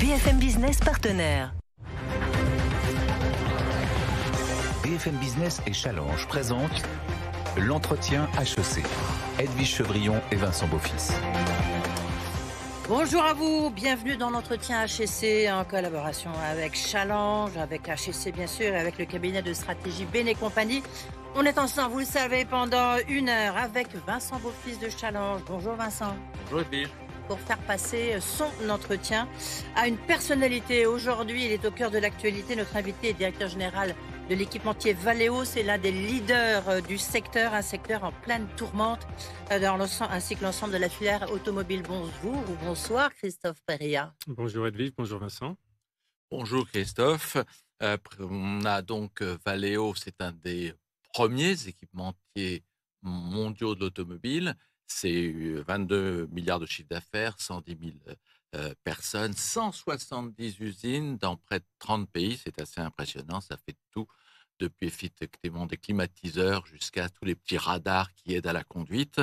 BFM Business partenaire. BFM Business et Challenge présentent l'entretien HEC. Edwige Chevrillon et Vincent Beaufils. Bonjour à vous, bienvenue dans l'entretien HEC en collaboration avec Challenge, avec HEC bien sûr, et avec le cabinet de stratégie Bene Compagnie. On est ensemble, vous le savez, pendant 1 heure avec Vincent Beaufils de Challenge. Bonjour Vincent. Bonjour Edwige. Pour faire passer son entretien à une personnalité. Aujourd'hui, il est au cœur de l'actualité. Notre invité est directeur général de l'équipementier Valeo. C'est l'un des leaders du secteur, un secteur en pleine tourmente, ainsi que l'ensemble de la filière automobile. Bonjour ou bonsoir Christophe Péria. Bonjour Edwige, bonjour Vincent. Bonjour Christophe. On a donc Valeo, c'est un des premiers équipementiers mondiaux de l'automobile. C'est 22 milliards de chiffre d'affaires, 110 000 personnes, 170 usines dans près de 30 pays. C'est assez impressionnant. Ça fait tout, depuis effectivement des climatiseurs jusqu'à tous les petits radars qui aident à la conduite.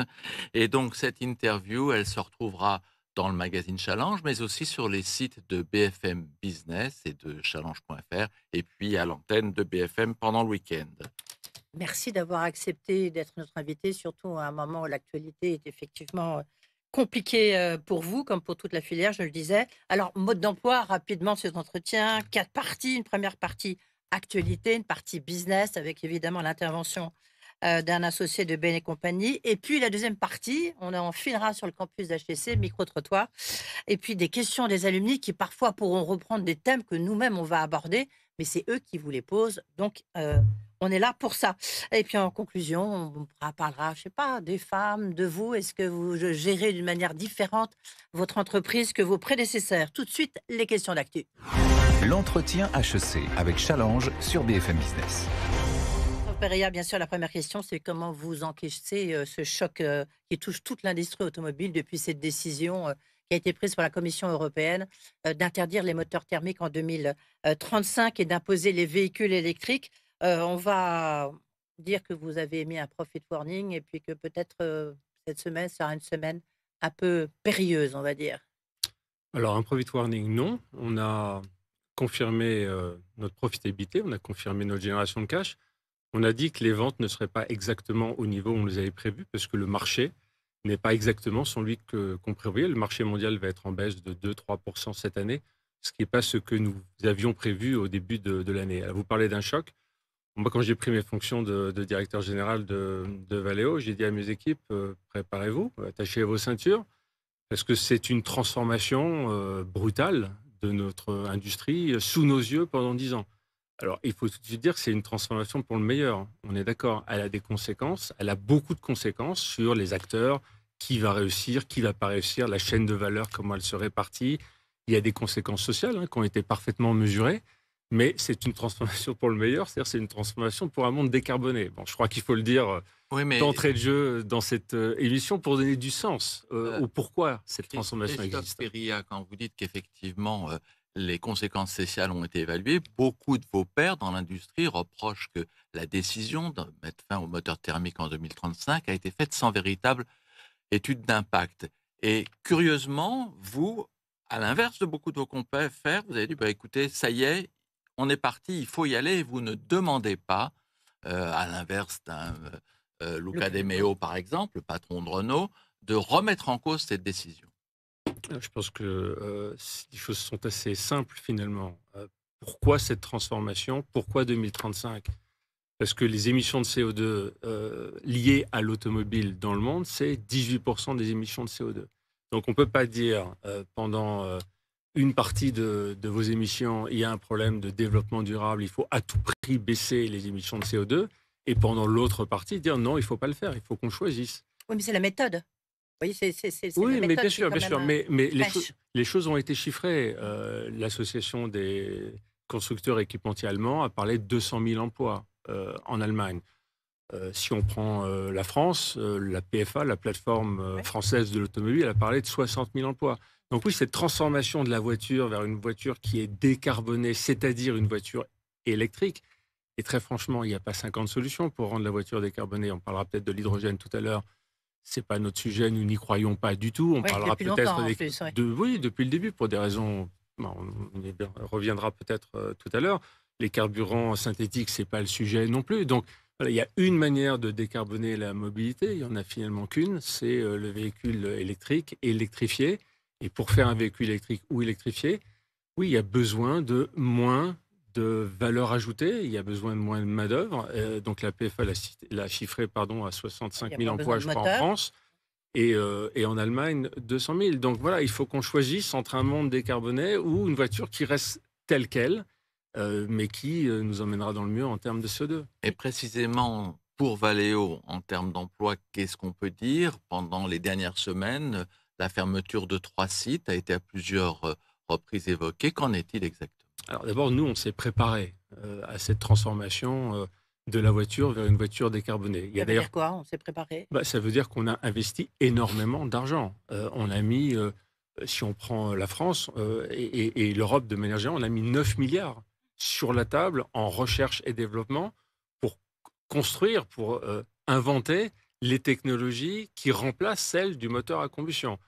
Et donc, cette interview, elle se retrouvera dans le magazine Challenge, mais aussi sur les sites de BFM Business et de challenge.fr, et puis à l'antenne de BFM pendant le week-end. Merci d'avoir accepté d'être notre invité, surtout à un moment où l'actualité est effectivement compliquée pour vous, comme pour toute la filière, je le disais. Alors, mode d'emploi, rapidement, cet entretien, 4 parties. Une première partie actualité, une partie business, avec évidemment l'intervention d'un associé de Bene Compagnie. Et puis, la deuxième partie, on enfilera sur le campus d'HEC, micro-trottoir. Et puis, des questions des alumni qui, parfois, pourront reprendre des thèmes que nous-mêmes, on va aborder, mais c'est eux qui vous les posent. Donc, on est là pour ça. Et puis en conclusion, on parlera, je sais pas, des femmes, de vous. Est-ce que vous gérez d'une manière différente votre entreprise que vos prédécesseurs? Tout de suite, les questions d'actu. L'entretien HEC avec Challenge sur BFM Business. Péria, bien sûr, la première question, c'est comment vous encaissez ce choc qui touche toute l'industrie automobile depuis cette décision qui a été prise par la Commission européenne d'interdire les moteurs thermiques en 2035 et d'imposer les véhicules électriques. On va dire que vous avez émis un profit warning et puis que peut-être cette semaine sera une semaine un peu périlleuse, on va dire. Alors, un profit warning, non. On a confirmé notre profitabilité, on a confirmé notre génération de cash. On a dit que les ventes ne seraient pas exactement au niveau où on les avait prévues parce que le marché n'est pas exactement celui qu'on prévoyait. Le marché mondial va être en baisse de 2-3% cette année, ce qui n'est pas ce que nous avions prévu au début de l'année. Alors, vous parlez d'un choc. Moi, quand j'ai pris mes fonctions de directeur général de Valeo, j'ai dit à mes équipes, préparez-vous, attachez vos ceintures, parce que c'est une transformation brutale de notre industrie sous nos yeux pendant 10 ans. Alors, il faut tout de suite dire que c'est une transformation pour le meilleur. On est d'accord, elle a des conséquences, elle a beaucoup de conséquences sur les acteurs, qui va réussir, qui ne va pas réussir, la chaîne de valeur, comment elle se répartit. Il y a des conséquences sociales qui ont été parfaitement mesurées. Mais c'est une transformation pour le meilleur, c'est-à-dire c'est une transformation pour un monde décarboné. Bon, je crois qu'il faut le dire d'entrée de jeu dans cette émission pour donner du sens au pourquoi cette transformation existe. Péria, quand vous dites qu'effectivement les conséquences sociales ont été évaluées, beaucoup de vos pairs dans l'industrie reprochent que la décision de mettre fin au moteur thermique en 2035 a été faite sans véritable étude d'impact. Et curieusement, vous, à l'inverse de beaucoup de vos confrères, vous avez dit écoutez, ça y est, on est parti, il faut y aller, et vous ne demandez pas, à l'inverse d'un Luca De Meo, par exemple, le patron de Renault, de remettre en cause cette décision. Je pense que les choses sont assez simples, finalement. Pourquoi cette transformation? Pourquoi 2035? Parce que les émissions de CO2 liées à l'automobile dans le monde, c'est 18% des émissions de CO2. Donc on ne peut pas dire pendant... une partie de vos émissions, il y a un problème de développement durable, il faut à tout prix baisser les émissions de CO2, et pendant l'autre partie, dire non, il ne faut pas le faire, il faut qu'on choisisse. Oui, mais c'est la méthode. Vous voyez, oui, la méthode, mais bien sûr, mais les choses ont été chiffrées. L'association des constructeurs équipementiers allemands a parlé de 200 000 emplois en Allemagne. Si on prend la France, la PFA, la plateforme française de l'automobile, elle a parlé de 60 000 emplois. Donc oui, cette transformation de la voiture vers une voiture qui est décarbonée, c'est-à-dire une voiture électrique, et très franchement, il n'y a pas 50 solutions pour rendre la voiture décarbonée. On parlera peut-être de l'hydrogène tout à l'heure. Ce n'est pas notre sujet, nous n'y croyons pas du tout. On parlera peut-être oui, depuis le début, pour des raisons bon, reviendra peut-être tout à l'heure. Les carburants synthétiques, c'est pas le sujet non plus. Donc, voilà, il y a une manière de décarboner la mobilité. Il y en a finalement qu'une, c'est le véhicule électrique électrifié. Et pour faire un véhicule électrique ou électrifié, oui, il y a besoin de moins de valeur ajoutée, il y a besoin de moins de main-d'œuvre. Donc la PFA l'a chiffré à 65 000 emplois, je crois, en France. Et en Allemagne, 200 000. Donc voilà, il faut qu'on choisisse entre un monde décarboné ou une voiture qui reste telle qu'elle, mais qui nous emmènera dans le mur en termes de CO2. Et précisément pour Valeo, en termes d'emploi, qu'est-ce qu'on peut dire? Pendant les dernières semaines, la fermeture de 3 sites a été à plusieurs reprises évoquée. Qu'en est-il exactement? Alors d'abord, nous, on s'est préparé à cette transformation de la voiture vers une voiture décarbonée. Ça veut dire quoi? On s'est préparé? Ça veut dire qu'on a investi énormément d'argent. On a mis, si on prend la France et l'Europe de manière générale, on a mis 9 milliards sur la table en recherche et développement pour construire, pour inventer les technologies qui remplacent celles du moteur à combustion.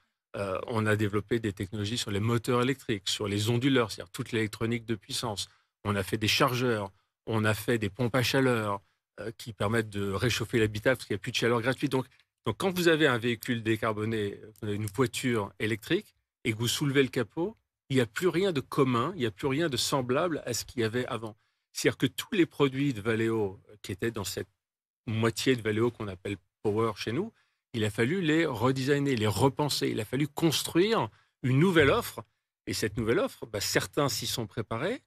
On a développé des technologies sur les moteurs électriques, sur les onduleurs, c'est-à-dire toute l'électronique de puissance. On a fait des chargeurs, on a fait des pompes à chaleur qui permettent de réchauffer l'habitat parce qu'il n'y a plus de chaleur gratuite. Donc, quand vous avez un véhicule décarboné, vous avez une voiture électrique et que vous soulevez le capot, il n'y a plus rien de commun, il n'y a plus rien de semblable à ce qu'il y avait avant. C'est-à-dire que tous les produits de Valeo qui étaient dans cette moitié de Valeo qu'on appelle Power chez nous, il a fallu les redesigner, les repenser. Il a fallu construire une nouvelle offre. Et cette nouvelle offre, certains s'y sont préparés,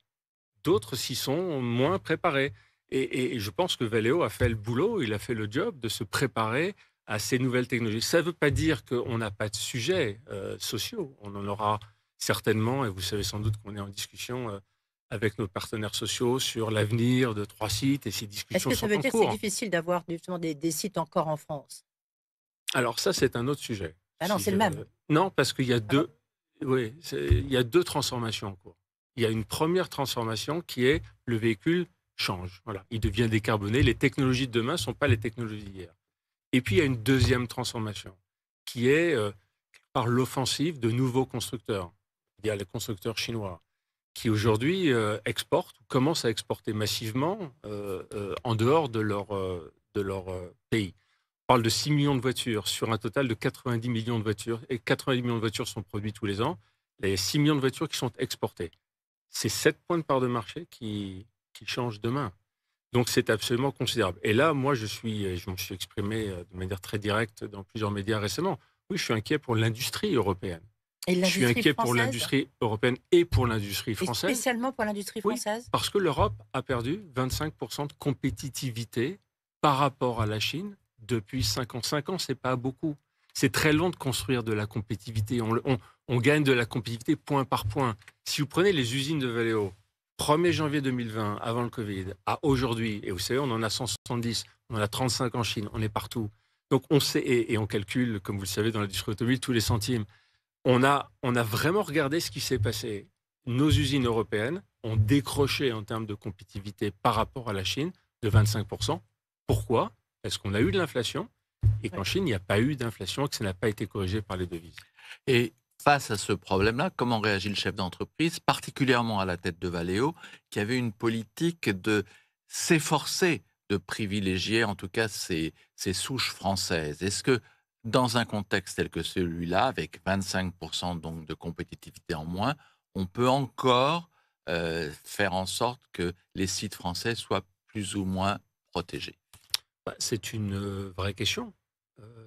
d'autres s'y sont moins préparés. Et je pense que Valeo a fait le boulot, il a fait le job de se préparer à ces nouvelles technologies. Ça ne veut pas dire qu'on n'a pas de sujets sociaux. On en aura certainement, et vous savez sans doute qu'on est en discussion avec nos partenaires sociaux sur l'avenir de 3 sites et ces discussions sont en cours. Est-ce que ça veut dire que c'est difficile d'avoir justement des sites encore en France? Alors ça, c'est un autre sujet. Ah non, c'est le même. Non, parce qu'il y a il y a deux transformations en cours. Il y a une première transformation qui est le véhicule change. Voilà, il devient décarboné. Les technologies de demain ne sont pas les technologies d'hier. Et puis, il y a une deuxième transformation qui est par l'offensive de nouveaux constructeurs, c'est-à-dire les constructeurs chinois, qui aujourd'hui exportent ou commencent à exporter massivement en dehors de leur pays. On parle de 6 millions de voitures sur un total de 90 millions de voitures. Et 90 millions de voitures sont produites tous les ans. Il y a 6 millions de voitures qui sont exportées. C'est 7 points de part de marché qui changent demain. Donc, c'est absolument considérable. Et là, moi, je me suis exprimé de manière très directe dans plusieurs médias récemment. Oui, je suis inquiet pour l'industrie européenne. Et je suis inquiet pour l'industrie européenne et pour l'industrie française. Et spécialement pour l'industrie française? Oui, parce que l'Europe a perdu 25% de compétitivité par rapport à la Chine depuis 5 ans. 5 ans, ce n'est pas beaucoup. C'est très long de construire de la compétitivité. On gagne de la compétitivité point par point. Si vous prenez les usines de Valeo, 1er janvier 2020, avant le Covid, à aujourd'hui, et vous savez, on en a 170, on en a 35 en Chine, on est partout. Donc on sait, et on calcule, comme vous le savez, dans l'industrie automobile, tous les centimes. On a vraiment regardé ce qui s'est passé. Nos usines européennes ont décroché en termes de compétitivité par rapport à la Chine de 25%. Pourquoi? Parce qu'on a eu de l'inflation et qu'en Chine, il n'y a pas eu d'inflation et que ça n'a pas été corrigé par les devises. Et face à ce problème-là, comment réagit le chef d'entreprise, particulièrement à la tête de Valeo, qui avait une politique de s'efforcer de privilégier en tout cas ces souches françaises? Est-ce que dans un contexte tel que celui-là, avec 25% donc de compétitivité en moins, on peut encore faire en sorte que les sites français soient plus ou moins protégés? C'est une vraie question.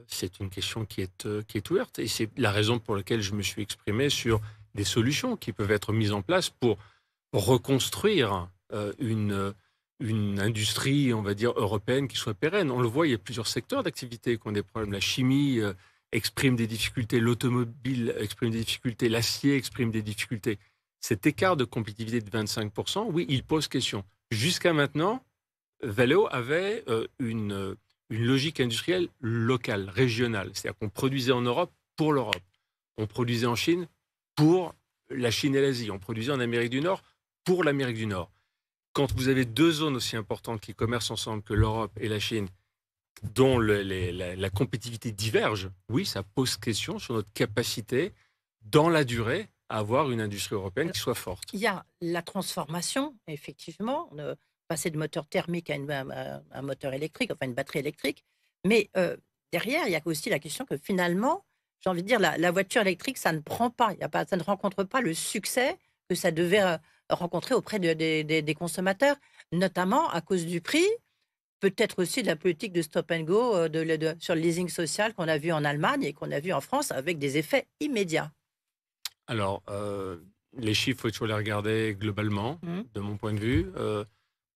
C'est une question qui est ouverte. Et c'est la raison pour laquelle je me suis exprimé sur des solutions qui peuvent être mises en place pour reconstruire une industrie, on va dire, européenne qui soit pérenne. On le voit, il y a plusieurs secteurs d'activité qui ont des problèmes. La chimie exprime des difficultés, l'automobile exprime des difficultés, l'acier exprime des difficultés. Cet écart de compétitivité de 25%, oui, il pose question. Jusqu'à maintenant, Valeo avait une logique industrielle locale, régionale. C'est-à-dire qu'on produisait en Europe pour l'Europe. On produisait en Chine pour la Chine et l'Asie. On produisait en Amérique du Nord pour l'Amérique du Nord. Quand vous avez deux zones aussi importantes qui commercent ensemble que l'Europe et la Chine, dont la compétitivité diverge, oui, ça pose question sur notre capacité, dans la durée, à avoir une industrie européenne qui soit forte. Il y a la transformation, effectivement, passer de moteur thermique à un moteur électrique, enfin une batterie électrique. Mais derrière, il y a aussi la question que finalement, j'ai envie de dire, la voiture électrique, ça ne prend pas, ça ne rencontre pas le succès que ça devait rencontrer auprès des consommateurs, notamment à cause du prix, peut-être aussi de la politique de stop and go sur le leasing social qu'on a vu en Allemagne et qu'on a vu en France avec des effets immédiats. Alors, les chiffres, il faut toujours les regarder globalement, de mon point de vue.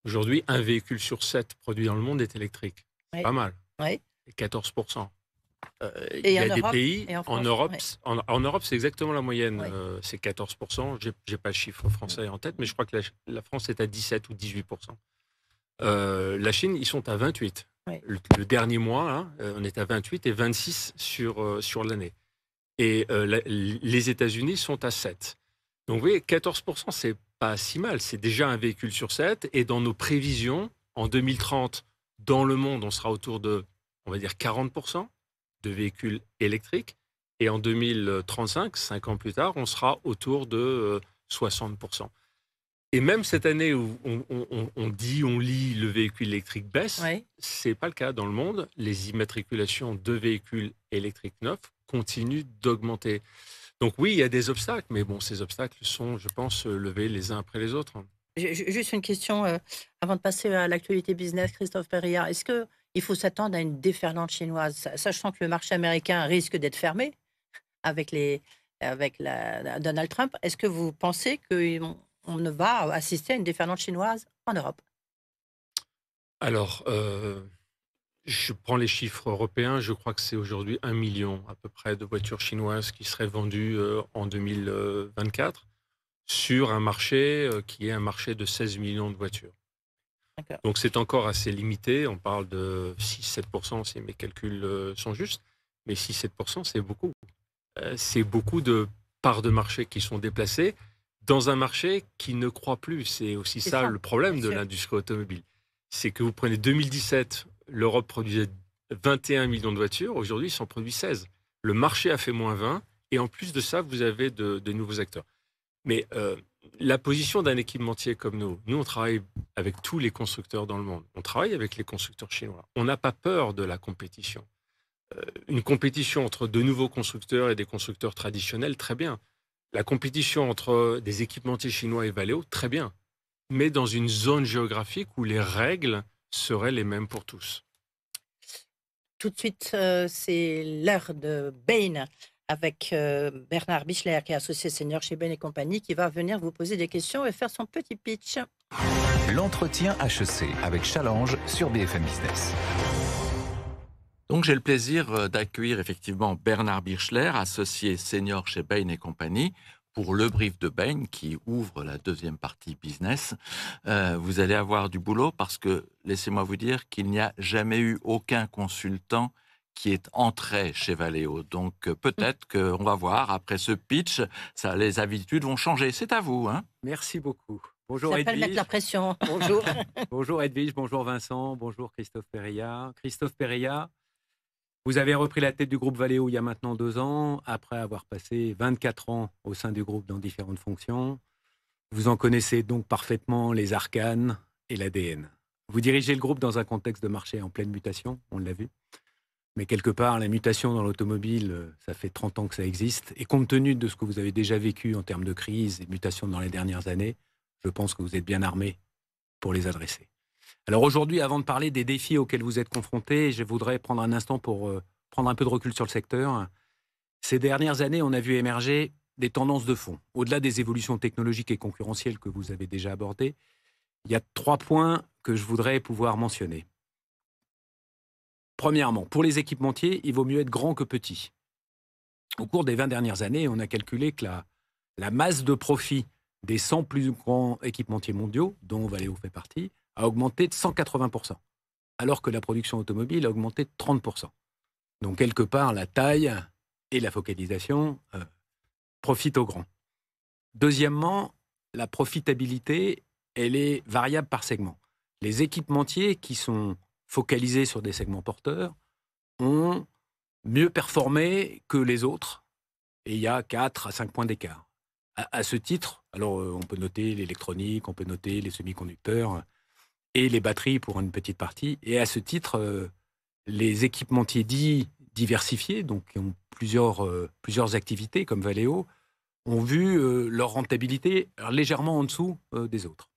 Aujourd'hui, un véhicule sur 7 produit dans le monde est électrique. C'est pas mal. Oui. 14%. Et il y a en des Europe, pays, et en en France, Europe, ouais. en Europe, c'est exactement la moyenne. Ouais. C'est 14%. J'ai pas le chiffre français en tête, mais je crois que la France est à 17 ou 18%. La Chine, ils sont à 28. Ouais. Le dernier mois, hein, on est à 28 et 26 sur l'année. Et les États-Unis sont à 7. Donc, vous voyez, 14%, c'est pas si mal. C'est déjà un véhicule sur 7. Et dans nos prévisions, en 2030, dans le monde, on sera autour de, on va dire, 40% de véhicules électriques. Et en 2035, 5 ans plus tard, on sera autour de 60%. Et même cette année où on lit le véhicule électrique baisse, Ouais. c'est pas le cas dans le monde. Les immatriculations de véhicules électriques neufs continuent d'augmenter. Donc oui, il y a des obstacles, mais bon, ces obstacles sont, je pense, levés les uns après les autres. Juste une question avant de passer à l'actualité business, Christophe Périllat. Est-ce qu'il faut s'attendre à une déferlante chinoise, sachant que le marché américain risque d'être fermé avec Donald Trump? Est-ce que vous pensez qu'on ne va assister à une déferlante chinoise en Europe? Alors, je prends les chiffres européens. Je crois que c'est aujourd'hui 1 million à peu près de voitures chinoises qui seraient vendues en 2024 sur un marché qui est un marché de 16 millions de voitures. D'accord. Donc c'est encore assez limité. On parle de 6-7% si mes calculs sont justes. Mais 6-7%, c'est beaucoup. C'est beaucoup de parts de marché qui sont déplacées dans un marché qui ne croît plus. C'est aussi ça le problème bien de sûr. l'industrie automobile. C'est que vous prenez 2017, l'Europe produisait 21 millions de voitures. Aujourd'hui, il s'en produit 16. Le marché a fait moins 20. Et en plus de ça, vous avez de nouveaux acteurs. Mais la position d'un équipementier comme nous, on travaille avec tous les constructeurs dans le monde. On travaille avec les constructeurs chinois. On n'a pas peur de la compétition. Une compétition entre de nouveaux constructeurs et des constructeurs traditionnels, très bien. La compétition entre des équipementiers chinois et Valeo, très bien. Mais dans une zone géographique où les règles seraient les mêmes pour tous. Tout de suite, c'est l'heure de Bain avec Bernard Bichler, qui est associé senior chez Bain & Compagnie, qui va venir vous poser des questions et faire son petit pitch. L'entretien HEC avec Challenge sur BFM Business. Donc j'ai le plaisir d'accueillir effectivement Bernard Bichler, associé senior chez Bain & Compagnie, pour le brief de Bain qui ouvre la deuxième partie business. Vous allez avoir du boulot parce que, laissez-moi vous dire qu'il n'y a jamais eu aucun consultant qui est entré chez Valeo. Donc peut-être qu'on va voir, après ce pitch, les habitudes vont changer. C'est à vous. Hein. Merci beaucoup. Bonjour Ça s'appelle Edwige. mettre la pression. Bonjour. Bonjour Edwige, bonjour Vincent, bonjour Christophe Périllat. Christophe Périllat, vous avez repris la tête du groupe Valeo il y a maintenant 2 ans, après avoir passé 24 ans au sein du groupe dans différentes fonctions. Vous en connaissez donc parfaitement les arcanes et l'ADN. Vous dirigez le groupe dans un contexte de marché en pleine mutation, on l'a vu. Mais quelque part, la mutation dans l'automobile, ça fait 30 ans que ça existe. Et compte tenu de ce que vous avez déjà vécu en termes de crise et de mutation dans les dernières années, je pense que vous êtes bien armé pour les adresser. Alors aujourd'hui, avant de parler des défis auxquels vous êtes confrontés, je voudrais prendre un instant pour prendre un peu de recul sur le secteur. Ces dernières années, on a vu émerger des tendances de fond. Au-delà des évolutions technologiques et concurrentielles que vous avez déjà abordées, il y a 3 points que je voudrais pouvoir mentionner. Premièrement, pour les équipementiers, il vaut mieux être grand que petit. Au cours des 20 dernières années, on a calculé que la masse de profit des 100 plus grands équipementiers mondiaux, dont Valeo fait partie, a augmenté de 180%, alors que la production automobile a augmenté de 30%. Donc, quelque part, la taille et la focalisation profitent aux grands. Deuxièmement, la profitabilité, elle est variable par segment. Les équipementiers qui sont focalisés sur des segments porteurs ont mieux performé que les autres, et il y a 4 à 5 points d'écart. À ce titre, alors on peut noter l'électronique, on peut noter les semi-conducteurs et les batteries pour une petite partie. Et à ce titre, les équipementiers dits diversifiés, donc qui ont plusieurs activités comme Valeo, ont vu leur rentabilité légèrement en dessous des autres.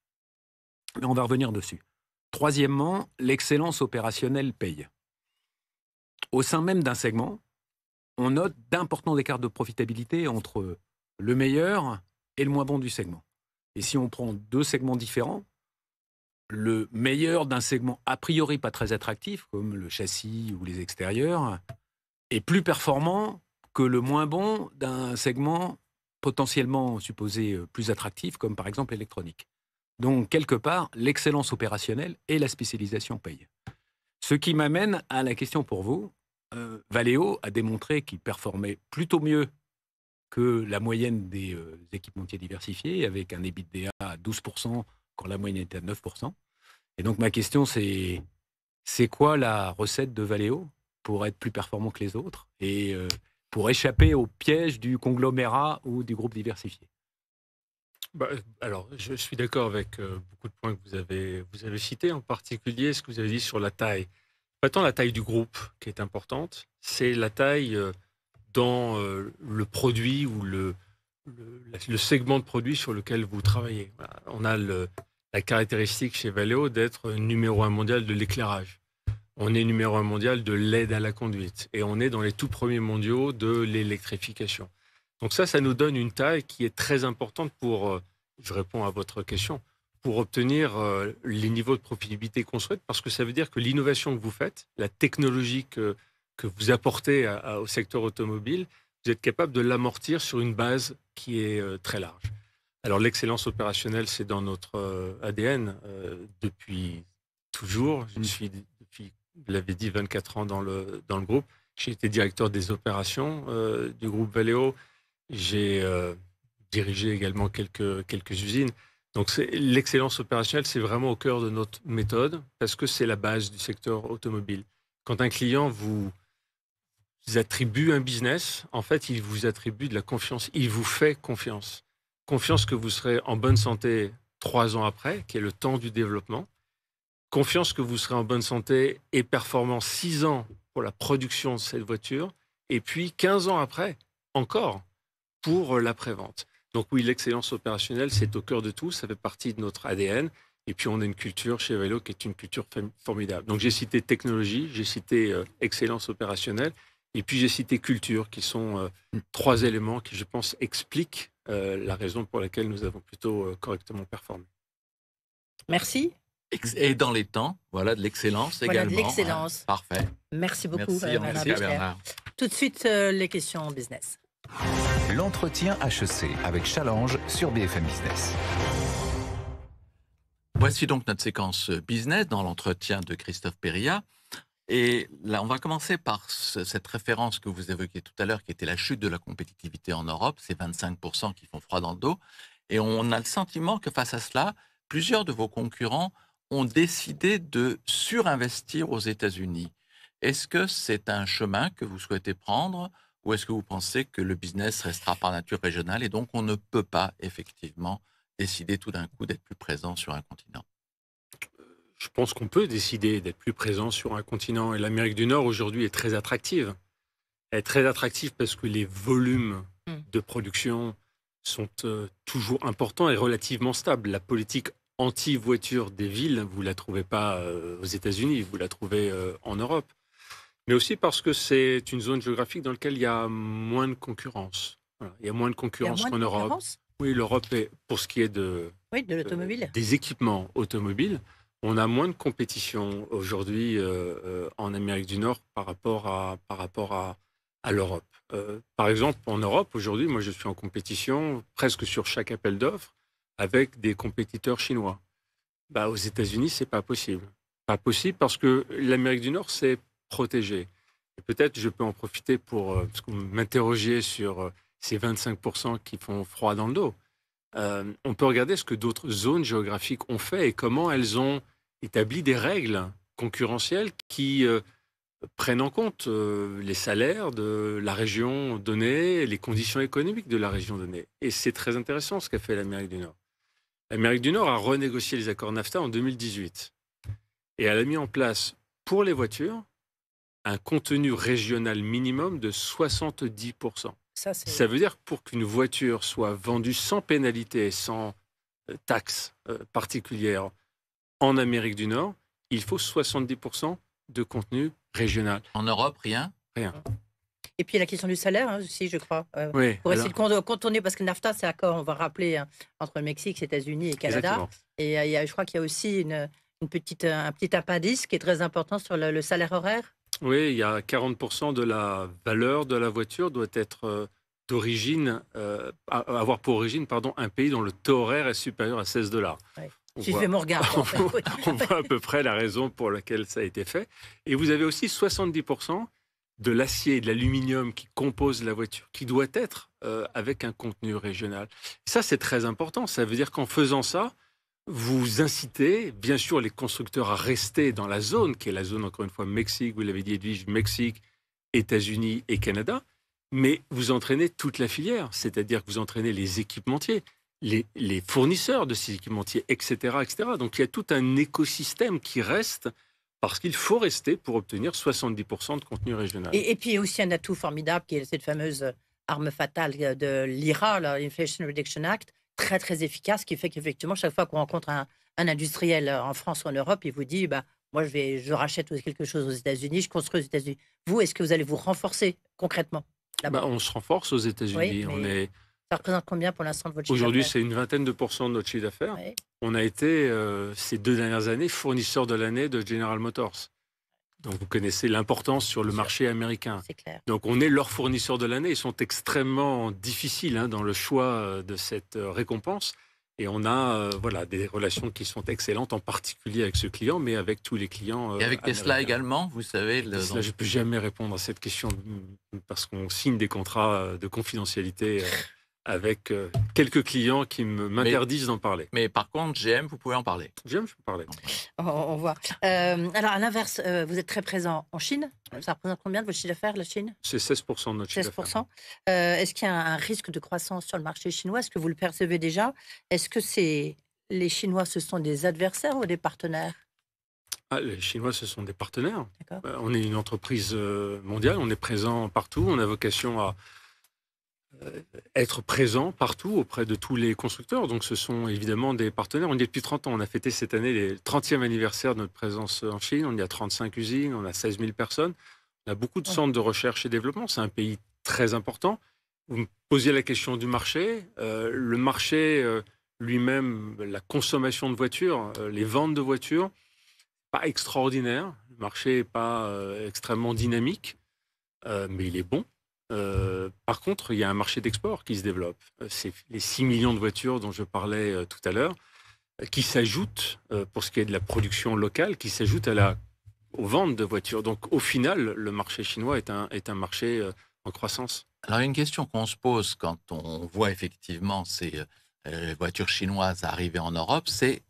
Mais on va revenir dessus. Troisièmement, l'excellence opérationnelle paye. Au sein même d'un segment, on note d'importants écarts de profitabilité entre le meilleur et le moins bon du segment. Et si on prend deux segments différents, le meilleur d'un segment a priori pas très attractif, comme le châssis ou les extérieurs, est plus performant que le moins bon d'un segment potentiellement supposé plus attractif, comme par exemple l'électronique. Donc, quelque part, l'excellence opérationnelle et la spécialisation payent. Ce qui m'amène à la question pour vous. Valeo a démontré qu'il performait plutôt mieux que la moyenne des équipementiers diversifiés, avec un EBITDA à 12%, quand la moyenne était à 9%. Et donc, ma question, c'est quoi la recette de Valeo pour être plus performant que les autres et pour échapper au piège du conglomérat ou du groupe diversifié? Alors, je suis d'accord avec beaucoup de points que vous avez cités, en particulier ce que vous avez dit sur la taille. Pas tant la taille du groupe qui est importante, c'est la taille dans le produit ou le segment de produit sur lequel vous travaillez. Voilà. On a la caractéristique chez Valeo d'être numéro 1 mondial de l'éclairage. On est numéro 1 mondial de l'aide à la conduite. Et on est dans les tout premiers mondiaux de l'électrification. Donc ça nous donne une taille qui est très importante pour, je réponds à votre question, pour obtenir les niveaux de profitabilité qu'on souhaite, parce que ça veut dire que l'innovation que vous faites, la technologie que vous apportez au secteur automobile, vous êtes capable de l'amortir sur une base qui est très large. Alors l'excellence opérationnelle, c'est dans notre ADN depuis toujours. Je suis depuis, vous l'avez dit, 24 ans dans le groupe. J'ai été directeur des opérations du groupe Valeo. J'ai dirigé également quelques usines. Donc l'excellence opérationnelle, c'est vraiment au cœur de notre méthode parce que c'est la base du secteur automobile. Quand un client vous attribue un business, en fait, il vous attribue de la confiance. Il vous fait confiance. Confiance que vous serez en bonne santé 3 ans après, qui est le temps du développement. Confiance que vous serez en bonne santé et performant 6 ans pour la production de cette voiture. Et puis 15 ans après, encore, pour l'après-vente. Donc oui, l'excellence opérationnelle, c'est au cœur de tout, ça fait partie de notre ADN. Et puis on a une culture chez Valeo qui est une culture formidable. Donc j'ai cité technologie, j'ai cité excellence opérationnelle, et puis j'ai cité culture, qui sont 3 éléments qui, je pense, expliquent la raison pour laquelle nous avons plutôt correctement performé. Merci. Et dans les temps, voilà, de l'excellence également. Voilà, de l'excellence. Parfait. Merci beaucoup, Merci Bernard. Tout de suite, les questions business. L'entretien HEC avec Challenge sur BFM Business. Voici donc notre séquence business dans l'entretien de Christophe Périllat. Et là, on va commencer par cette référence que vous évoquiez tout à l'heure, qui était la chute de la compétitivité en Europe, ces 25% qui font froid dans le dos. Et on a le sentiment que face à cela, plusieurs de vos concurrents ont décidé de surinvestir aux États-Unis. Est-ce que c'est un chemin que vous souhaitez prendre ou est-ce que vous pensez que le business restera par nature régional et donc on ne peut pas effectivement décider tout d'un coup d'être plus présent sur un continent? Je pense qu'on peut décider d'être plus présent sur un continent. Et l'Amérique du Nord, aujourd'hui, est très attractive. Elle est très attractive parce que les volumes de production sont toujours importants et relativement stables. La politique anti-voiture des villes, vous ne la trouvez pas aux États-Unis, vous la trouvez en Europe. Mais aussi parce que c'est une zone géographique dans laquelle il y a moins de concurrence. Voilà. Il y a moins de concurrence qu'en Europe. Oui, l'Europe, pour ce qui est de l'automobile, des équipements automobiles, on a moins de compétition aujourd'hui en Amérique du Nord par rapport à l'Europe. Par exemple, en Europe, aujourd'hui, moi, je suis en compétition presque sur chaque appel d'offres avec des compétiteurs chinois. Aux États-Unis, c'est pas possible. Pas possible parce que l'Amérique du Nord, c'est protégé. Et peut-être je peux en profiter pour parce que vous m'interrogiez sur ces 25% qui font froid dans le dos. On peut regarder ce que d'autres zones géographiques ont fait et comment elles ont établi des règles concurrentielles qui prennent en compte les salaires de la région donnée, les conditions économiques de la région donnée. Et c'est très intéressant ce qu'a fait l'Amérique du Nord. L'Amérique du Nord a renégocié les accords NAFTA en 2018 et elle a mis en place pour les voitures un contenu régional minimum de 70%. Ça veut dire que pour qu'une voiture soit vendue sans pénalité, sans taxe particulière en Amérique du Nord, il faut 70% de contenu régional. En Europe, rien? Rien. Et puis la question du salaire aussi, je crois. Oui, pour essayer de contourner, parce que NAFTA, c'est accord, on va rappeler, entre le Mexique, les États-Unis et le Canada. Exactement. Et je crois qu'il y a aussi un petit appendice qui est très important sur le salaire horaire. Oui, il y a 40% de la valeur de la voiture doit être d'origine, avoir pour origine un pays dont le taux horaire est supérieur à $16. Ouais. J'ai fait mon regard. En fait. On voit à peu près la raison pour laquelle ça a été fait. Et vous avez aussi 70% de l'acier et de l'aluminium qui composent la voiture, qui doit être avec un contenu régional. Ça, c'est très important. Ça veut dire qu'en faisant ça, vous incitez, bien sûr, les constructeurs à rester dans la zone, qui est la zone, encore une fois, Mexique, vous l'avez dit, Edwige, Mexique, États-Unis et Canada, mais vous entraînez toute la filière, c'est-à-dire que vous entraînez les équipementiers, les fournisseurs de ces équipementiers, etc., etc. Donc, il y a tout un écosystème qui reste parce qu'il faut rester pour obtenir 70% de contenu régional. Et puis, il y a aussi un atout formidable qui est cette fameuse arme fatale de l'IRA, l'Inflation Reduction Act, très, très efficace, qui fait qu'effectivement, chaque fois qu'on rencontre un industriel en France ou en Europe, il vous dit, moi, je rachète quelque chose aux États-Unis, je construis aux États-Unis. Vous, est-ce que vous allez vous renforcer concrètement on se renforce aux États-Unis. Oui, ça représente combien pour l'instant de votre chiffre d'affaires? Aujourd'hui, c'est une vingtaine de pourcents de notre chiffre d'affaires. Oui. On a été, ces 2 dernières années, fournisseur de l'année de General Motors. Donc, vous connaissez l'importance sur le marché américain. C'est clair. Donc, on est leur fournisseur de l'année. Ils sont extrêmement difficiles dans le choix de cette récompense. Et on a des relations qui sont excellentes, en particulier avec ce client, mais avec tous les clients. Et avec Tesla américains. également, vous savez. Tesla, je ne peux jamais répondre à cette question parce qu'on signe des contrats de confidentialité avec quelques clients qui m'interdisent d'en parler. Mais par contre, GM, vous pouvez en parler. GM, je peux parler. On voit. Alors, à l'inverse, vous êtes très présent en Chine. Ça représente combien de votre chiffre d'affaires, la Chine? C'est 16% de notre chiffre d'affaires. 16%. Est-ce qu'il y a un risque de croissance sur le marché chinois? Est-ce que vous le percevez déjà? Est-ce que les Chinois, ce sont des adversaires ou des partenaires? Les Chinois, ce sont des partenaires. D'accord. On est une entreprise mondiale, on est présent partout, on a vocation à être présent partout auprès de tous les constructeurs. Donc, ce sont évidemment des partenaires. On y est depuis 30 ans. On a fêté cette année le 30e anniversaire de notre présence en Chine. On y a 35 usines, on a 16 000 personnes. On a beaucoup de centres de recherche et développement. C'est un pays très important. Vous me posiez la question du marché. Le marché lui-même, la consommation de voitures, les ventes de voitures, pas extraordinaire. Le marché n'est pas extrêmement dynamique, mais il est bon. Par contre, il y a un marché d'export qui se développe. C'est les 6 millions de voitures dont je parlais tout à l'heure, qui s'ajoutent, pour ce qui est de la production locale, qui s'ajoutent aux ventes de voitures. Donc, au final, le marché chinois est un marché en croissance. Alors, une question qu'on se pose quand on voit effectivement ces voitures chinoises arriver en Europe, c'est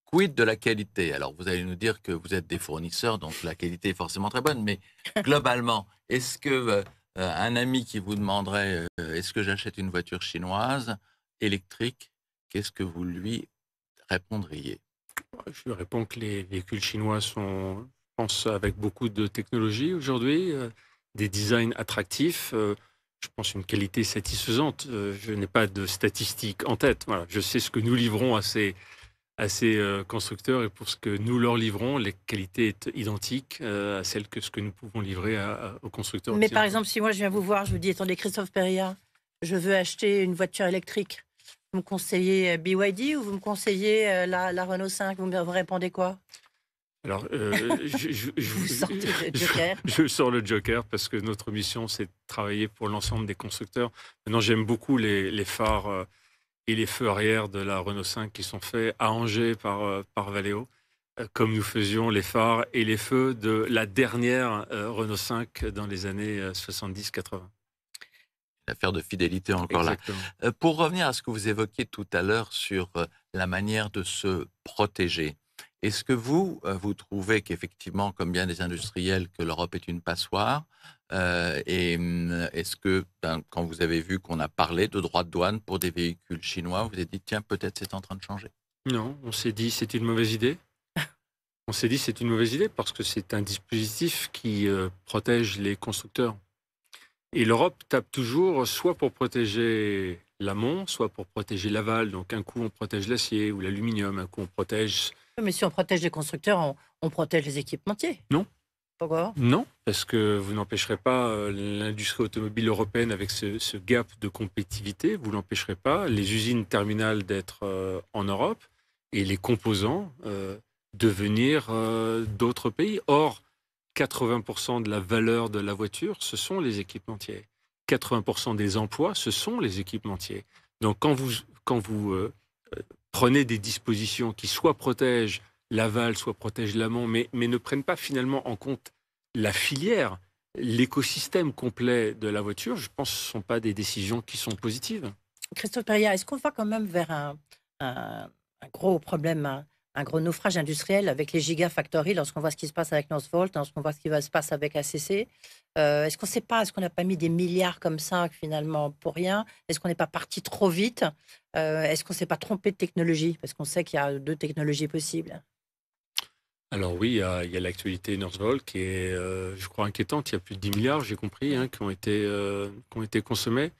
quid de la qualité? Alors, vous allez nous dire que vous êtes des fournisseurs, donc la qualité est forcément très bonne, mais globalement, est-ce que un ami qui vous demanderait est-ce que j'achète une voiture chinoise électrique, qu'est-ce que vous lui répondriez? Je lui réponds que les véhicules chinois sont, je pense, avec beaucoup de technologie aujourd'hui, des designs attractifs, je pense une qualité satisfaisante. Je n'ai pas de statistiques en tête. Voilà. Je sais ce que nous livrons à ces constructeurs, et pour ce que nous leur livrons, la qualité est identique à celle que ce que nous pouvons livrer aux constructeurs. Mais par exemple, si moi je viens vous voir, je vous dis, attendez, Christophe Périllat, je veux acheter une voiture électrique, vous me conseillez BYD ou vous me conseillez la Renault 5? Vous me répondez quoi? Alors, Vous sortez le Joker. Je sors le Joker parce que notre mission, c'est de travailler pour l'ensemble des constructeurs. Maintenant, j'aime beaucoup les phares et les feux arrière de la Renault 5 qui sont faits à Angers par Valeo, comme nous faisions les phares et les feux de la dernière Renault 5 dans les années 70-80. L'affaire de fidélité encore Exactement. Là. Pour revenir à ce que vous évoquiez tout à l'heure sur la manière de se protéger, Est-ce que vous trouvez qu'effectivement, comme bien des industriels, que l'Europe est une passoire est-ce que, quand vous avez vu qu'on a parlé de droits de douane pour des véhicules chinois, vous vous êtes dit, tiens, peut-être c'est en train de changer? Non, on s'est dit c'est une mauvaise idée. On s'est dit c'est une mauvaise idée parce que c'est un dispositif qui protège les constructeurs. Et l'Europe tape toujours soit pour protéger l'amont, soit pour protéger l'aval. Donc un coup on protège l'acier ou l'aluminium, un coup on protège... Mais si on protège les constructeurs, on protège les équipementiers. Non. Pourquoi? Non, parce que vous n'empêcherez pas l'industrie automobile européenne avec ce gap de compétitivité, vous l'empêcherez pas, les usines terminales d'être en Europe et les composants de venir d'autres pays. Or, 80% de la valeur de la voiture, ce sont les équipementiers. 80% des emplois, ce sont les équipementiers. Donc quand vous prenez des dispositions qui soit protègent l'aval, soit protègent l'amont, mais ne prennent pas finalement en compte la filière, l'écosystème complet de la voiture, je pense que ce ne sont pas des décisions qui sont positives. Christophe Périllat, est-ce qu'on va quand même vers un gros problème, un gros naufrage industriel avec les gigafactories lorsqu'on voit ce qui se passe avec Northvolt, lorsqu'on voit ce qui va se passer avec ACC? Est-ce qu'on sait pas, est-ce qu'on n'a pas mis des milliards comme ça finalement pour rien? Est-ce qu'on n'est pas parti trop vite? Est-ce qu'on ne s'est pas trompé de technologie? Parce qu'on sait qu'il y a 2 technologies possibles. Alors oui, il y a l'actualité Northvolt qui est, je crois, inquiétante. Il y a plus de 10 milliards, j'ai compris, qui ont été consommés.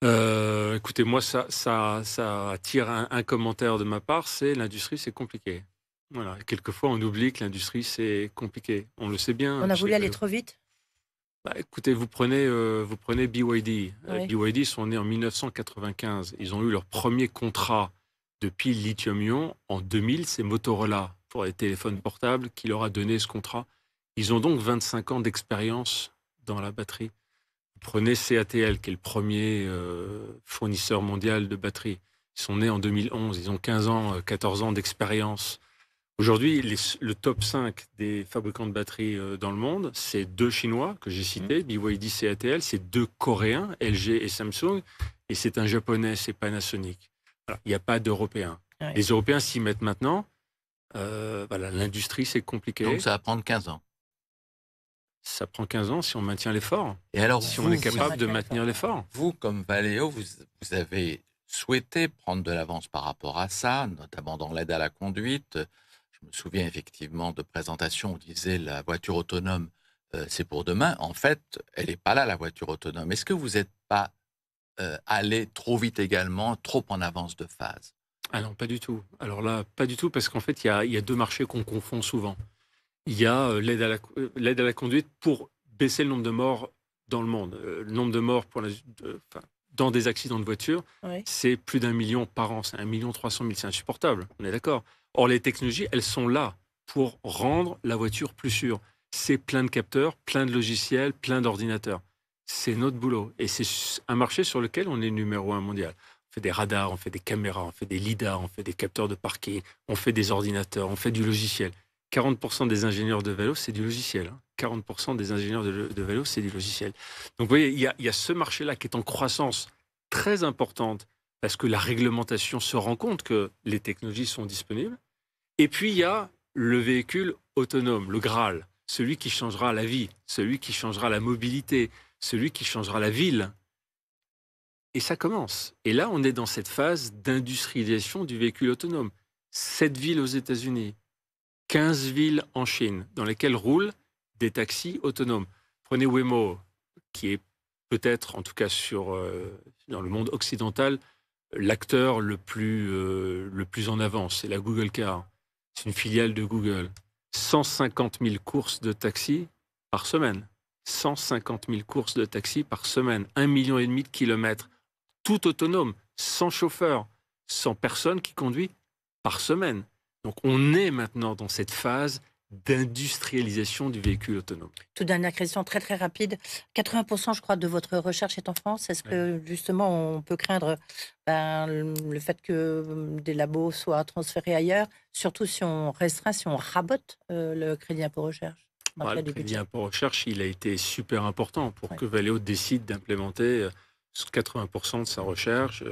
Écoutez, moi, ça attire un commentaire de ma part, c'est l'industrie, c'est compliqué. Voilà. Et quelquefois, on oublie que l'industrie, c'est compliqué. On le sait bien. On a voulu aller trop vite? Écoutez, vous prenez BYD. Oui. BYD sont nés en 1995. Ils ont eu leur premier contrat de piles lithium-ion en 2000. C'est Motorola, pour les téléphones portables, qui leur a donné ce contrat. Ils ont donc 25 ans d'expérience dans la batterie. Vous prenez CATL, qui est le premier fournisseur mondial de batteries. Ils sont nés en 2011. Ils ont 14 ans d'expérience. Aujourd'hui, le top 5 des fabricants de batteries dans le monde, c'est 2 Chinois que j'ai cités, BYD, CATL, c'est 2 Coréens, LG et Samsung, et c'est un Japonais, c'est Panasonic. Voilà, il n'y a pas d'Européens. Ouais. Les Européens s'y mettent maintenant. Voilà, l'industrie, c'est compliqué. Donc ça va prendre 15 ans. Ça prend 15 ans si on maintient l'effort. Et alors, Si on est capable de maintenir l'effort. Vous, comme Valeo, vous avez souhaité prendre de l'avance par rapport à ça, notamment dans l'aide à la conduite. Je me souviens effectivement de présentations où on disait la voiture autonome, c'est pour demain. En fait, elle n'est pas là, la voiture autonome. Est-ce que vous n'êtes pas allé trop vite également, trop en avance de phase? Ah non, pas du tout. Alors là, pas du tout, parce qu'en fait, il y a 2 marchés qu'on confond souvent. Il y a l'aide à la conduite pour baisser le nombre de morts dans le monde. Le nombre de morts dans des accidents de voiture, Oui. c'est plus d'1 million par an. C'est 1,3 million. C'est insupportable, on est d'accord. Or, les technologies, elles sont là pour rendre la voiture plus sûre. C'est plein de capteurs, plein de logiciels, plein d'ordinateurs. C'est notre boulot. Et c'est un marché sur lequel on est numéro 1 mondial. On fait des radars, on fait des caméras, on fait des lidars, on fait des capteurs de parking, on fait des ordinateurs, on fait du logiciel. 40% des ingénieurs de vélo, c'est du logiciel. 40% des ingénieurs de vélo, c'est du logiciel. Donc, vous voyez, il y a ce marché-là qui est en croissance très importante parce que la réglementation se rend compte que les technologies sont disponibles. Et puis, il y a le véhicule autonome, le Graal, celui qui changera la vie, celui qui changera la mobilité, celui qui changera la ville. Et ça commence. Et là, on est dans cette phase d'industrialisation du véhicule autonome. 7 villes aux États-Unis, 15 villes en Chine, dans lesquelles roulent des taxis autonomes. Prenez Waymo, qui est peut-être, en tout cas dans le monde occidental, l'acteur le plus en avance. C'est la Google Car. C'est une filiale de Google. 150 000 courses de taxi par semaine. 150 000 courses de taxi par semaine. 1,5 million de kilomètres. Tout autonome, sans chauffeur, sans personne qui conduit par semaine. Donc on est maintenant dans cette phase d'industrialisation du véhicule autonome. Toute dernière question très très rapide. 80% je crois de votre recherche est en France. Est-ce que justement on peut craindre le fait que des labos soient transférés ailleurs, surtout si on restreint, si on rabote le crédit impôt recherche? Le crédit impôt recherche, il a été super important pour que Valeo décide d'implémenter 80% de sa recherche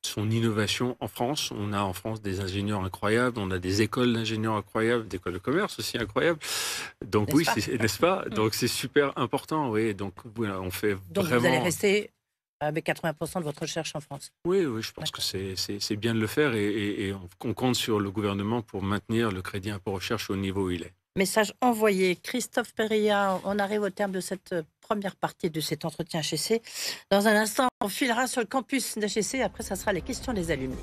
son innovation en France. On a en France des ingénieurs incroyables, on a des écoles d'ingénieurs incroyables, des écoles de commerce aussi incroyables. Donc n'est-ce pas? Donc c'est super important, oui. Donc voilà, on fait Donc vraiment... vous allez rester avec 80% de votre recherche en France. Oui, je pense que c'est bien de le faire et on compte sur le gouvernement pour maintenir le crédit impôt recherche au niveau où il est. Message envoyé. Christophe Périllat, on arrive au terme de cette première partie de cet entretien HEC. Dans un instant, on filera sur le campus d'HEC. Après, ça sera les questions des alumni.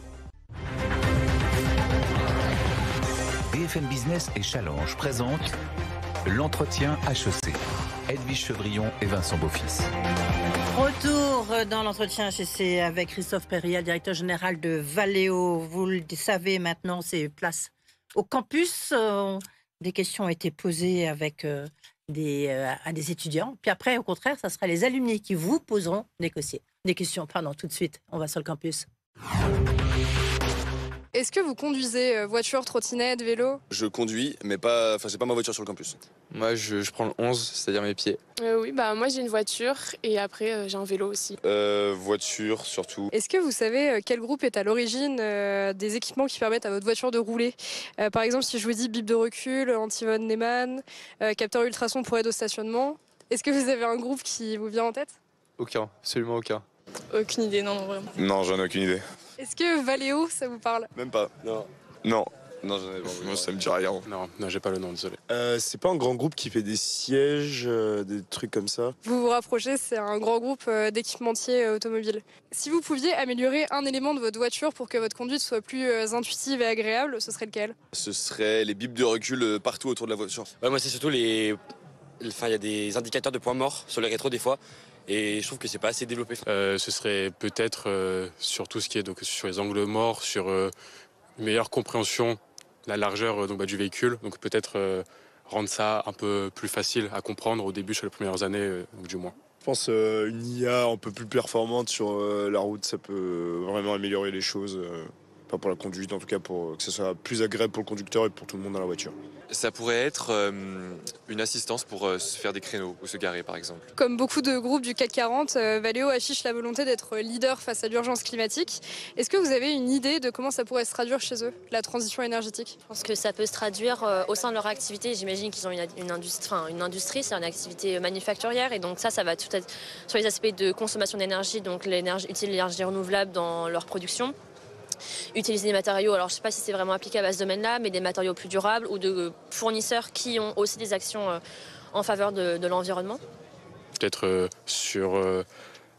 BFM Business et Challenge présentent l'entretien HEC. Edwige Chevrillon et Vincent Beaufils. Retour dans l'entretien HEC avec Christophe Périllat, directeur général de Valeo. Vous le savez maintenant, c'est place au campus. Des questions ont été posées avec à des étudiants. Puis après, au contraire, ça sera les alumni qui vous poseront des questions. Pardon, tout de suite, on va sur le campus. Est-ce que vous conduisez voiture, trottinette, vélo? Je conduis, mais pas, j'ai pas ma voiture sur le campus. Moi, je prends le 11, c'est-à-dire mes pieds. Oui, moi j'ai une voiture et après j'ai un vélo aussi. Voiture surtout. Est-ce que vous savez quel groupe est à l'origine des équipements qui permettent à votre voiture de rouler? Par exemple, si je vous dis bip de recul, anti-von Neumann, capteur ultrason pour aide au stationnement, est-ce que vous avez un groupe qui vous vient en tête? Aucun, absolument aucun. Aucune idée, non, vraiment. Non, j'en ai aucune idée. Est-ce que Valeo, ça vous parle? Même pas. Non. Non, j'en ai pas. Moi, ça me dit rien. Non, j'ai pas le nom, désolé. C'est pas un grand groupe qui fait des sièges, des trucs comme ça? Vous vous rapprochez, c'est un grand groupe d'équipementiers automobiles. Si vous pouviez améliorer un élément de votre voiture pour que votre conduite soit plus intuitive et agréable, ce serait lequel? Ce serait les bips de recul partout autour de la voiture. Ouais, moi, c'est surtout il y a des indicateurs de points morts sur les rétros des fois. Et je trouve que c'est pas assez développé. Ce serait peut-être sur tout ce qui est donc, sur les angles morts, sur une meilleure compréhension de la largeur du véhicule. Donc peut-être rendre ça un peu plus facile à comprendre au début, sur les premières années, du moins. Je pense une IA un peu plus performante sur la route, ça peut vraiment améliorer les choses. Pas pour la conduite, en tout cas pour que ce soit plus agréable pour le conducteur et pour tout le monde dans la voiture. Ça pourrait être une assistance pour se faire des créneaux ou se garer par exemple. Comme beaucoup de groupes du CAC 40, Valeo affiche la volonté d'être leader face à l'urgence climatique. Est-ce que vous avez une idée de comment ça pourrait se traduire chez eux, la transition énergétique? Je pense que ça peut se traduire au sein de leur activité. J'imagine qu'ils ont une industrie, c'est une activité manufacturière. Et donc ça va tout être sur les aspects de consommation d'énergie, donc utiliser l'énergie renouvelable dans leur production. Utiliser des matériaux, alors je ne sais pas si c'est vraiment applicable à ce domaine-là, mais des matériaux plus durables ou de fournisseurs qui ont aussi des actions en faveur de l'environnement. Peut-être sur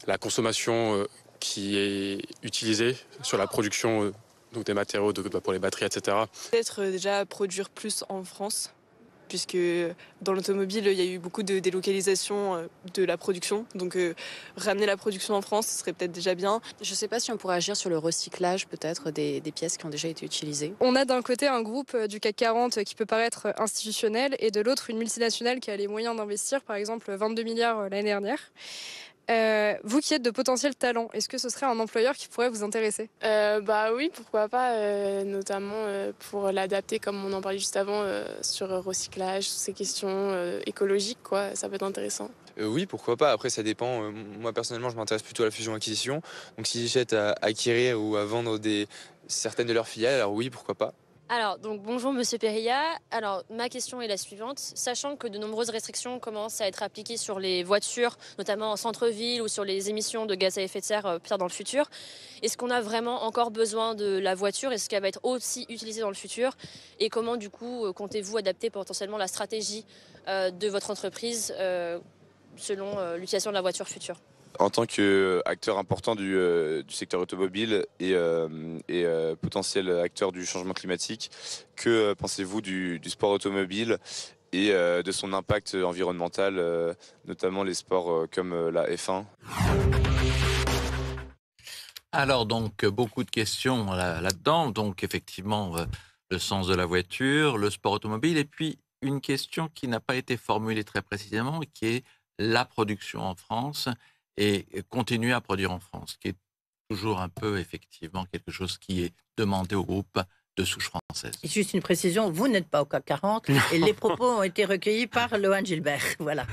la consommation qui est utilisée, sur la production donc des matériaux pour les batteries, etc. Peut-être déjà produire plus en France, puisque dans l'automobile, il y a eu beaucoup de délocalisation de la production. Donc ramener la production en France, ce serait peut-être déjà bien. Je ne sais pas si on pourrait agir sur le recyclage peut-être des pièces qui ont déjà été utilisées. On a d'un côté un groupe du CAC 40 qui peut paraître institutionnel et de l'autre une multinationale qui a les moyens d'investir, par exemple 22 milliards l'année dernière. Vous qui êtes de potentiels talents, est-ce que ce serait un employeur qui pourrait vous intéresser? Oui, pourquoi pas, notamment pour l'adapter comme on en parlait juste avant sur recyclage, sur ces questions écologiques, quoi, ça peut être intéressant. Oui, pourquoi pas. Après, ça dépend. Moi, personnellement, je m'intéresse plutôt à la fusion-acquisition. Donc, si j'achète à acquérir ou à vendre certaines de leurs filiales, alors oui, pourquoi pas. Alors, donc bonjour Monsieur Périllat. Alors, ma question est la suivante. Sachant que de nombreuses restrictions commencent à être appliquées sur les voitures, notamment en centre-ville ou sur les émissions de gaz à effet de serre dans le futur, est-ce qu'on a vraiment encore besoin de la voiture? Est-ce qu'elle va être aussi utilisée dans le futur? Et comment, du coup, comptez-vous adapter potentiellement la stratégie de votre entreprise selon l'utilisation de la voiture future? En tant qu'acteur important du secteur automobile et potentiel acteur du changement climatique, que pensez-vous du sport automobile et de son impact environnemental, notamment les sports comme la F1? Alors, donc, beaucoup de questions là-dedans. Donc, effectivement, le sens de la voiture, le sport automobile, et puis une question qui n'a pas été formulée très précisément, qui est la production en France et continuer à produire en France, qui est toujours un peu, effectivement, quelque chose qui est demandé au groupe de souche française. Et juste une précision, vous n'êtes pas au CAC 40 et les propos ont été recueillis par Lohan Gilbert. Voilà.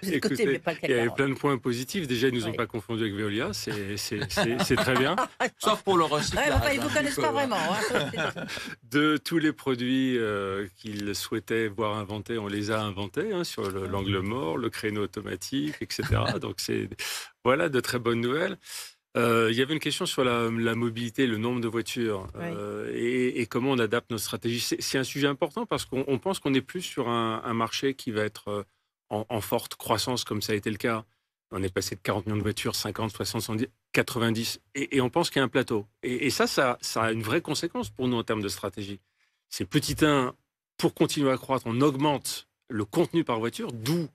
Vous êtes côté, mais pas le CAC il y avait 40. plein de points positifs. Déjà, ils ne nous ont pas confondus avec Veolia. C'est très bien. Sauf pour le recyclage. Ils ne vous connaissent pas vraiment. Hein. De tous les produits qu'ils souhaitaient voir inventés, on les a inventés, hein, sur l'angle mort, le créneau automatique, etc. Donc, c'est voilà, de très bonnes nouvelles. Il y avait une question sur la mobilité, le nombre de voitures et comment on adapte nos stratégies. C'est un sujet important parce qu'on pense qu'on est plus sur un marché qui va être en forte croissance, comme ça a été le cas. On est passé de 40 millions de voitures, 50, 60, 70, 90, et on pense qu'il y a un plateau. Et ça a une vraie conséquence pour nous en termes de stratégie. C'est petit 1, pour continuer à croître, on augmente le contenu par voiture, d'où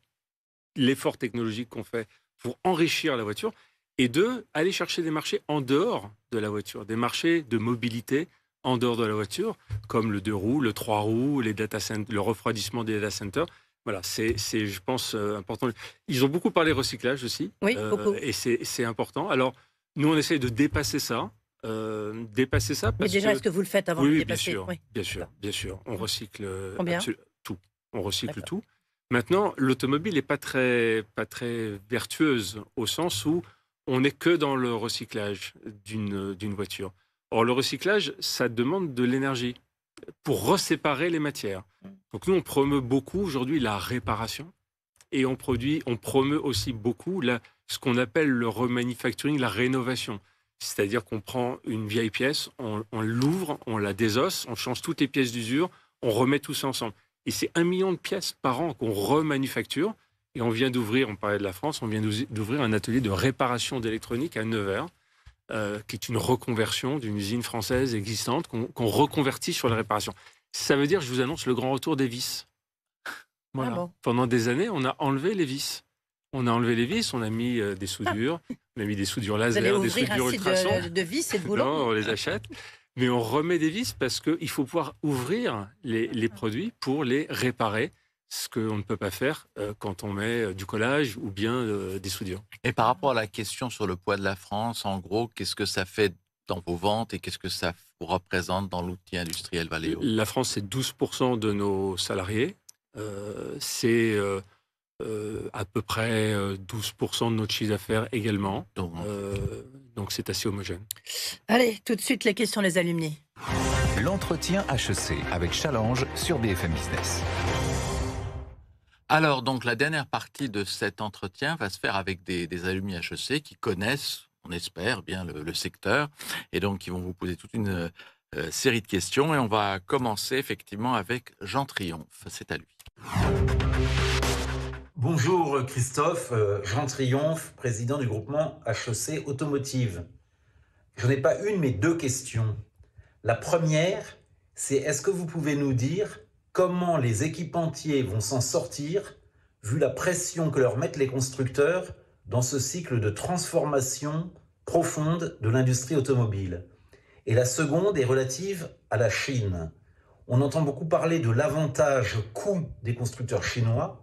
l'effort technologique qu'on fait pour enrichir la voiture. Et 2, aller chercher des marchés en dehors de la voiture, des marchés de mobilité en dehors de la voiture, comme le 2 roues, le 3 roues, les data centers, le refroidissement des data centers. Voilà, c'est je pense, important. Ils ont beaucoup parlé recyclage aussi. Oui, beaucoup. Et c'est important. Alors, nous, on essaye de dépasser ça. Parce Mais déjà, est-ce que vous le faites avant de le dépasser? Bien sûr. On recycle tout. On recycle tout. Maintenant, l'automobile n'est pas très vertueuse au sens où on n'est que dans le recyclage d'une voiture. Or, le recyclage, ça demande de l'énergie pour reséparer les matières. Donc, nous, on promeut beaucoup aujourd'hui la réparation et on promeut aussi beaucoup ce qu'on appelle le remanufacturing, la rénovation. C'est-à-dire qu'on prend une vieille pièce, on l'ouvre, on la désosse, on change toutes les pièces d'usure, on remet tout ça ensemble. Et c'est 1 million de pièces par an qu'on remanufacture. Et on vient d'ouvrir, on parlait de la France, on vient d'ouvrir un atelier de réparation d'électronique à Nevers, qui est une reconversion d'une usine française existante qu'on reconvertit sur la réparation. Ça veut dire, je vous annonce, le grand retour des vis. Voilà. Ah bon. Pendant des années, on a enlevé les vis. On a mis des soudures, on a mis des soudures laser, des soudures ultrasons. De vis et de boulons. Non, on les achète. Mais on remet des vis parce qu'il faut pouvoir ouvrir les produits pour les réparer. Ce qu'on ne peut pas faire quand on met du collage ou bien des soudures. Et par rapport à la question sur le poids de la France, en gros, qu'est-ce que ça fait dans vos ventes et qu'est-ce que ça vous représente dans l'outil industriel Valeo? La France, c'est 12% de nos salariés. C'est à peu près 12% de notre chiffre d'affaires également. Donc c'est assez homogène. Allez, tout de suite, les questions les alumni. L'entretien HEC avec Challenge sur BFM Business. Alors, donc, la dernière partie de cet entretien va se faire avec des alumni HEC qui connaissent, on espère, bien le secteur, et donc, ils vont vous poser toute une série de questions, et on va commencer effectivement avec Jean Triomphe. C'est à lui. Bonjour Christophe, Jean Triomphe, président du groupement HEC Automotive. Je n'ai pas une, mais 2 questions. La première, c'est est-ce que vous pouvez nous dire comment les équipementiers vont s'en sortir, vu la pression que leur mettent les constructeurs dans ce cycle de transformation profonde de l'industrie automobile. Et la seconde est relative à la Chine. On entend beaucoup parler de l'avantage coût des constructeurs chinois,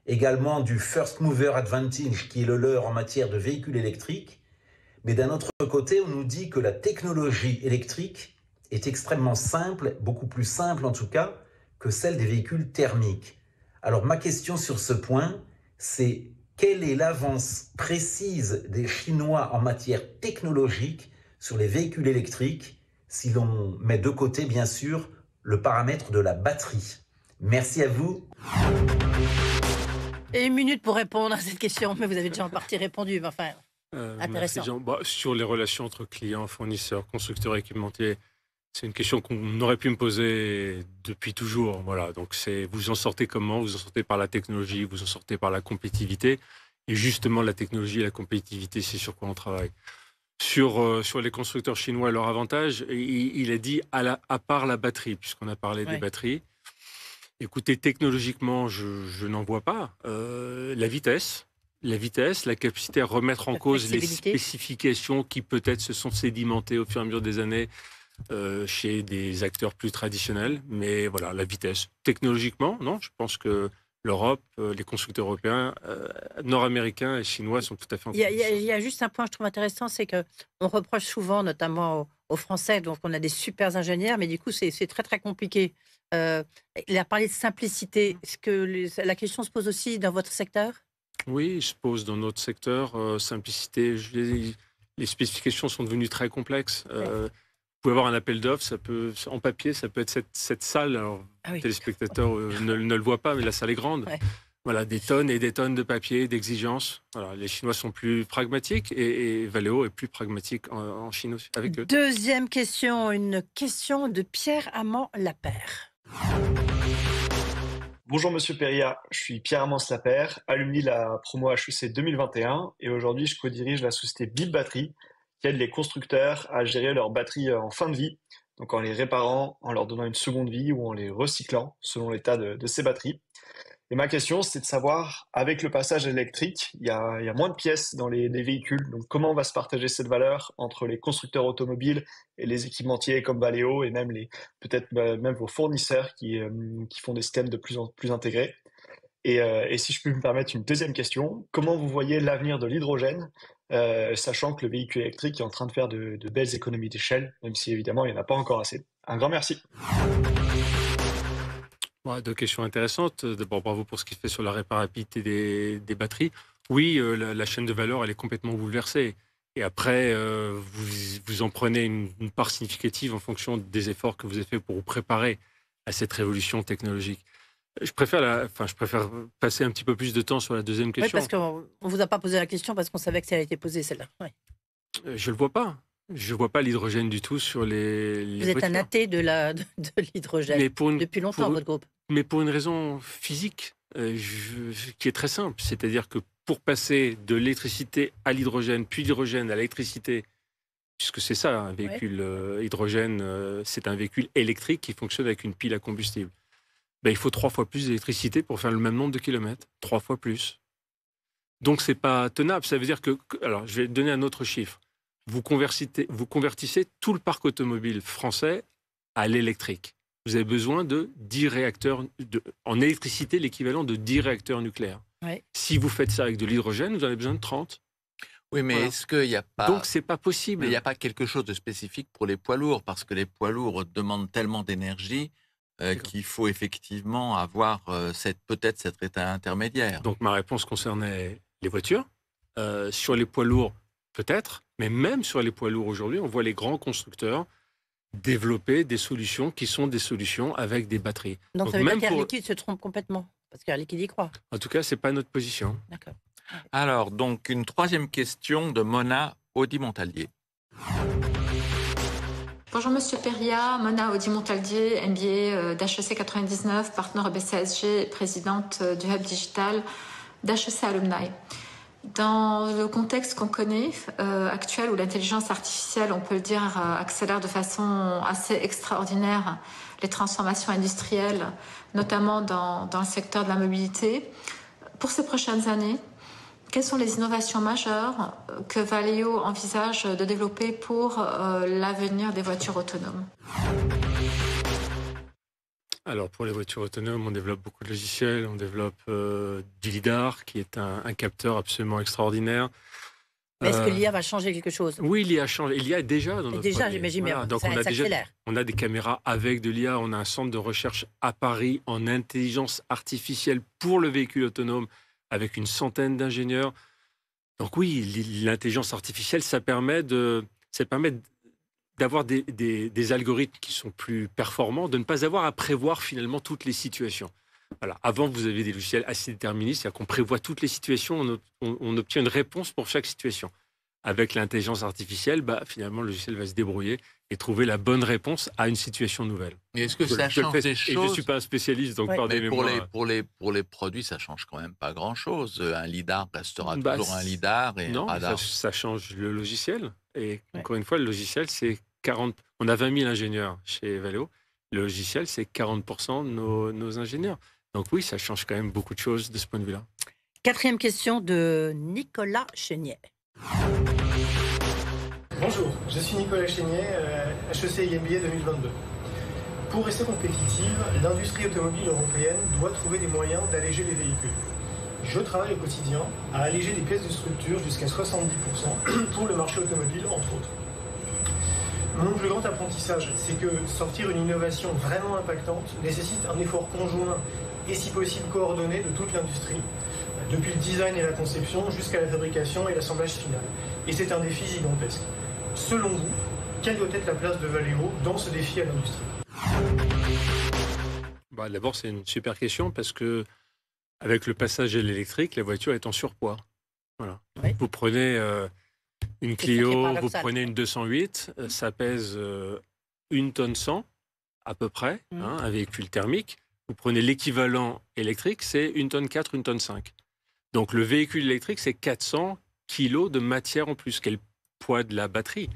également du first mover advantage qui est le leur en matière de véhicules électriques. Mais d'un autre côté, on nous dit que la technologie électrique est extrêmement simple, beaucoup plus simple en tout cas, que celle des véhicules thermiques. Alors ma question sur ce point, c'est quelle est l'avance précise des Chinois en matière technologique sur les véhicules électriques, si l'on met de côté bien sûr le paramètre de la batterie. Merci à vous. Et 1 minute pour répondre à cette question, mais vous avez déjà en partie répondu, mais enfin, intéressant. Sur les relations entre clients, fournisseurs, constructeurs, équipementiers, c'est une question qu'on aurait pu me poser depuis toujours. Voilà. Donc, vous en sortez comment? Vous en sortez par la technologie, vous en sortez par la compétitivité. Et justement, la technologie et la compétitivité, c'est sur quoi on travaille. Sur les constructeurs chinois et leur avantage, il a dit à part la batterie, puisqu'on a parlé des batteries. Écoutez, technologiquement, je n'en vois pas. La vitesse, la capacité à remettre en cause les spécifications qui peut-être se sont sédimentées au fur et à mesure des années chez des acteurs plus traditionnels. Mais voilà, la vitesse. Technologiquement, non, je pense que l'Europe, les constructeurs européens, nord-américains et chinois sont tout à fait en compétition. Il y a juste un point que je trouve intéressant, c'est qu'on reproche souvent, notamment aux Français. Donc, on a des super ingénieurs, mais du coup, c'est très, très compliqué. Il a parlé de simplicité. Est-ce que la question se pose aussi dans votre secteur? Oui, il se pose dans notre secteur. Simplicité, les spécifications sont devenues très complexes. Vous pouvez avoir un appel d'offres, en papier, ça peut être cette salle. Alors, les téléspectateurs ne le voient pas, mais la salle est grande. Ouais. Voilà, des tonnes et des tonnes de papier, d'exigences. Voilà, les Chinois sont plus pragmatiques et Valeo est plus pragmatique en Chine aussi, avec eux. Deuxième question, une question de Pierre-Amand Lapère. Bonjour Monsieur Perria, je suis Pierre-Amand Lapère, alumni de la promo HEC 2021 et aujourd'hui je co-dirige la société Bip Battery qui aide les constructeurs à gérer leurs batteries en fin de vie, donc en les réparant, en leur donnant une seconde vie ou en les recyclant selon l'état de ces batteries. Et ma question, c'est de savoir, avec le passage électrique, il y a moins de pièces dans les véhicules. Donc, comment on va se partager cette valeur entre les constructeurs automobiles et les équipementiers comme Valeo et même peut-être même vos fournisseurs qui font des systèmes de plus en plus intégrés. Et si je peux me permettre une deuxième question, comment vous voyez l'avenir de l'hydrogène, sachant que le véhicule électrique est en train de faire de belles économies d'échelle, même si évidemment il n'y en a pas encore assez. Un grand merci. Ouais, deux questions intéressantes. D'abord, bravo pour ce qu'il fait sur la réparabilité des batteries. Oui, la chaîne de valeur, elle est complètement bouleversée. Et après, vous en prenez une part significative en fonction des efforts que vous avez fait pour vous préparer à cette révolution technologique. Je préfère passer un petit peu plus de temps sur la deuxième question. Oui, parce qu'on ne vous a pas posé la question parce qu'on savait que ça allait été posé, celle-là. Ouais. Je ne le vois pas. Je ne vois pas l'hydrogène du tout sur les Vous êtes un athée de l'hydrogène depuis longtemps, votre groupe. Mais pour une raison physique qui est très simple. C'est-à-dire que pour passer de l'électricité à l'hydrogène, puis l'hydrogène à l'électricité, puisque c'est ça, un véhicule hydrogène, c'est un véhicule électrique qui fonctionne avec une pile à combustible. Ben, il faut 3 fois plus d'électricité pour faire le même nombre de kilomètres. 3 fois plus. Donc, ce n'est pas tenable. Ça veut dire que... Alors, je vais donner un autre chiffre. Vous convertissez tout le parc automobile français à l'électrique. Vous avez besoin de 10 réacteurs, en électricité, l'équivalent de 10 réacteurs nucléaires. Ouais. Si vous faites ça avec de l'hydrogène, vous en avez besoin de 30. Oui, mais est-ce qu'il n'y a pas... Donc, ce n'est pas possible. Mais il n'y a pas quelque chose de spécifique pour les poids lourds, parce que les poids lourds demandent tellement d'énergie qu'il faut effectivement avoir peut-être cet état intermédiaire. Donc, ma réponse concernait les voitures. Sur les poids lourds, peut-être, mais même sur les poids lourds aujourd'hui, on voit les grands constructeurs développer des solutions qui sont des solutions avec des batteries. Donc ça veut dire qu'Air Liquide se trompe complètement, parce qu'Air Liquide y croit. En tout cas, ce n'est pas notre position. D'accord. Alors, donc, une troisième question de Mona Audy-Montalier. Bonjour Monsieur Perria, Mona Audy-Montalier, MBA d'HEC 99, partenaire BCSG, présidente du Hub Digital d'HEC Alumni. Dans le contexte qu'on connaît actuel, où l'intelligence artificielle, on peut le dire, accélère de façon assez extraordinaire les transformations industrielles, notamment dans le secteur de la mobilité, pour ces prochaines années, quelles sont les innovations majeures que Valeo envisage de développer pour l'avenir des voitures autonomes ? Alors, pour les voitures autonomes, on développe beaucoup de logiciels. On développe du LiDAR, qui est un capteur absolument extraordinaire. Mais est-ce que l'IA va changer quelque chose ? Oui, l'IA change. Il y a déjà dans notre déjà, j'imagine, voilà. Donc ça accélère. On a des caméras avec de l'IA. On a un centre de recherche à Paris en intelligence artificielle pour le véhicule autonome, avec une centaine d'ingénieurs. Donc oui, l'intelligence artificielle, ça permet d'avoir des algorithmes qui sont plus performants, de ne pas avoir à prévoir finalement toutes les situations. Voilà. Avant, vous avez des logiciels assez déterministes, c'est-à-dire qu'on prévoit toutes les situations, on obtient une réponse pour chaque situation. Avec l'intelligence artificielle, finalement, le logiciel va se débrouiller et trouver la bonne réponse à une situation nouvelle. Et est-ce que ça change des choses ? Je ne suis pas un spécialiste, donc pardonnez-moi. Mais pour les produits, ça ne change quand même pas grand-chose. Un LiDAR restera toujours un LiDAR et un radar. Ça change le logiciel. Et encore une fois, le logiciel, c'est 40... On a 20 000 ingénieurs chez Valeo. Le logiciel, c'est 40% de nos ingénieurs. Donc oui, ça change quand même beaucoup de choses de ce point de vue-là. Quatrième question de Nicolas Chénier. Bonjour, je suis Nicolas Chénier, HEC MBA 2022. Pour rester compétitive, l'industrie automobile européenne doit trouver des moyens d'alléger les véhicules. Je travaille au quotidien à alléger les pièces de structure jusqu'à 70% pour le marché automobile, entre autres. Mon plus grand apprentissage, c'est que sortir une innovation vraiment impactante nécessite un effort conjoint et si possible coordonné de toute l'industrie, depuis le design et la conception jusqu'à la fabrication et l'assemblage final. Et c'est un défi gigantesque. Selon vous, quelle doit être la place de Valeo dans ce défi à l'industrie? D'abord, c'est une super question parce que avec le passage à l'électrique, la voiture est en surpoids. Voilà. Oui. Vous prenez une C'est ça qui est Clio, vous paradoxal. prenez une 208, ça pèse 1 tonne 100 à peu près, un véhicule thermique. Vous prenez l'équivalent électrique, c'est 1 tonne 4, 1 tonne 5. Donc le véhicule électrique, c'est 400 kilos de matière en plus, qu'est le poids de la batterie.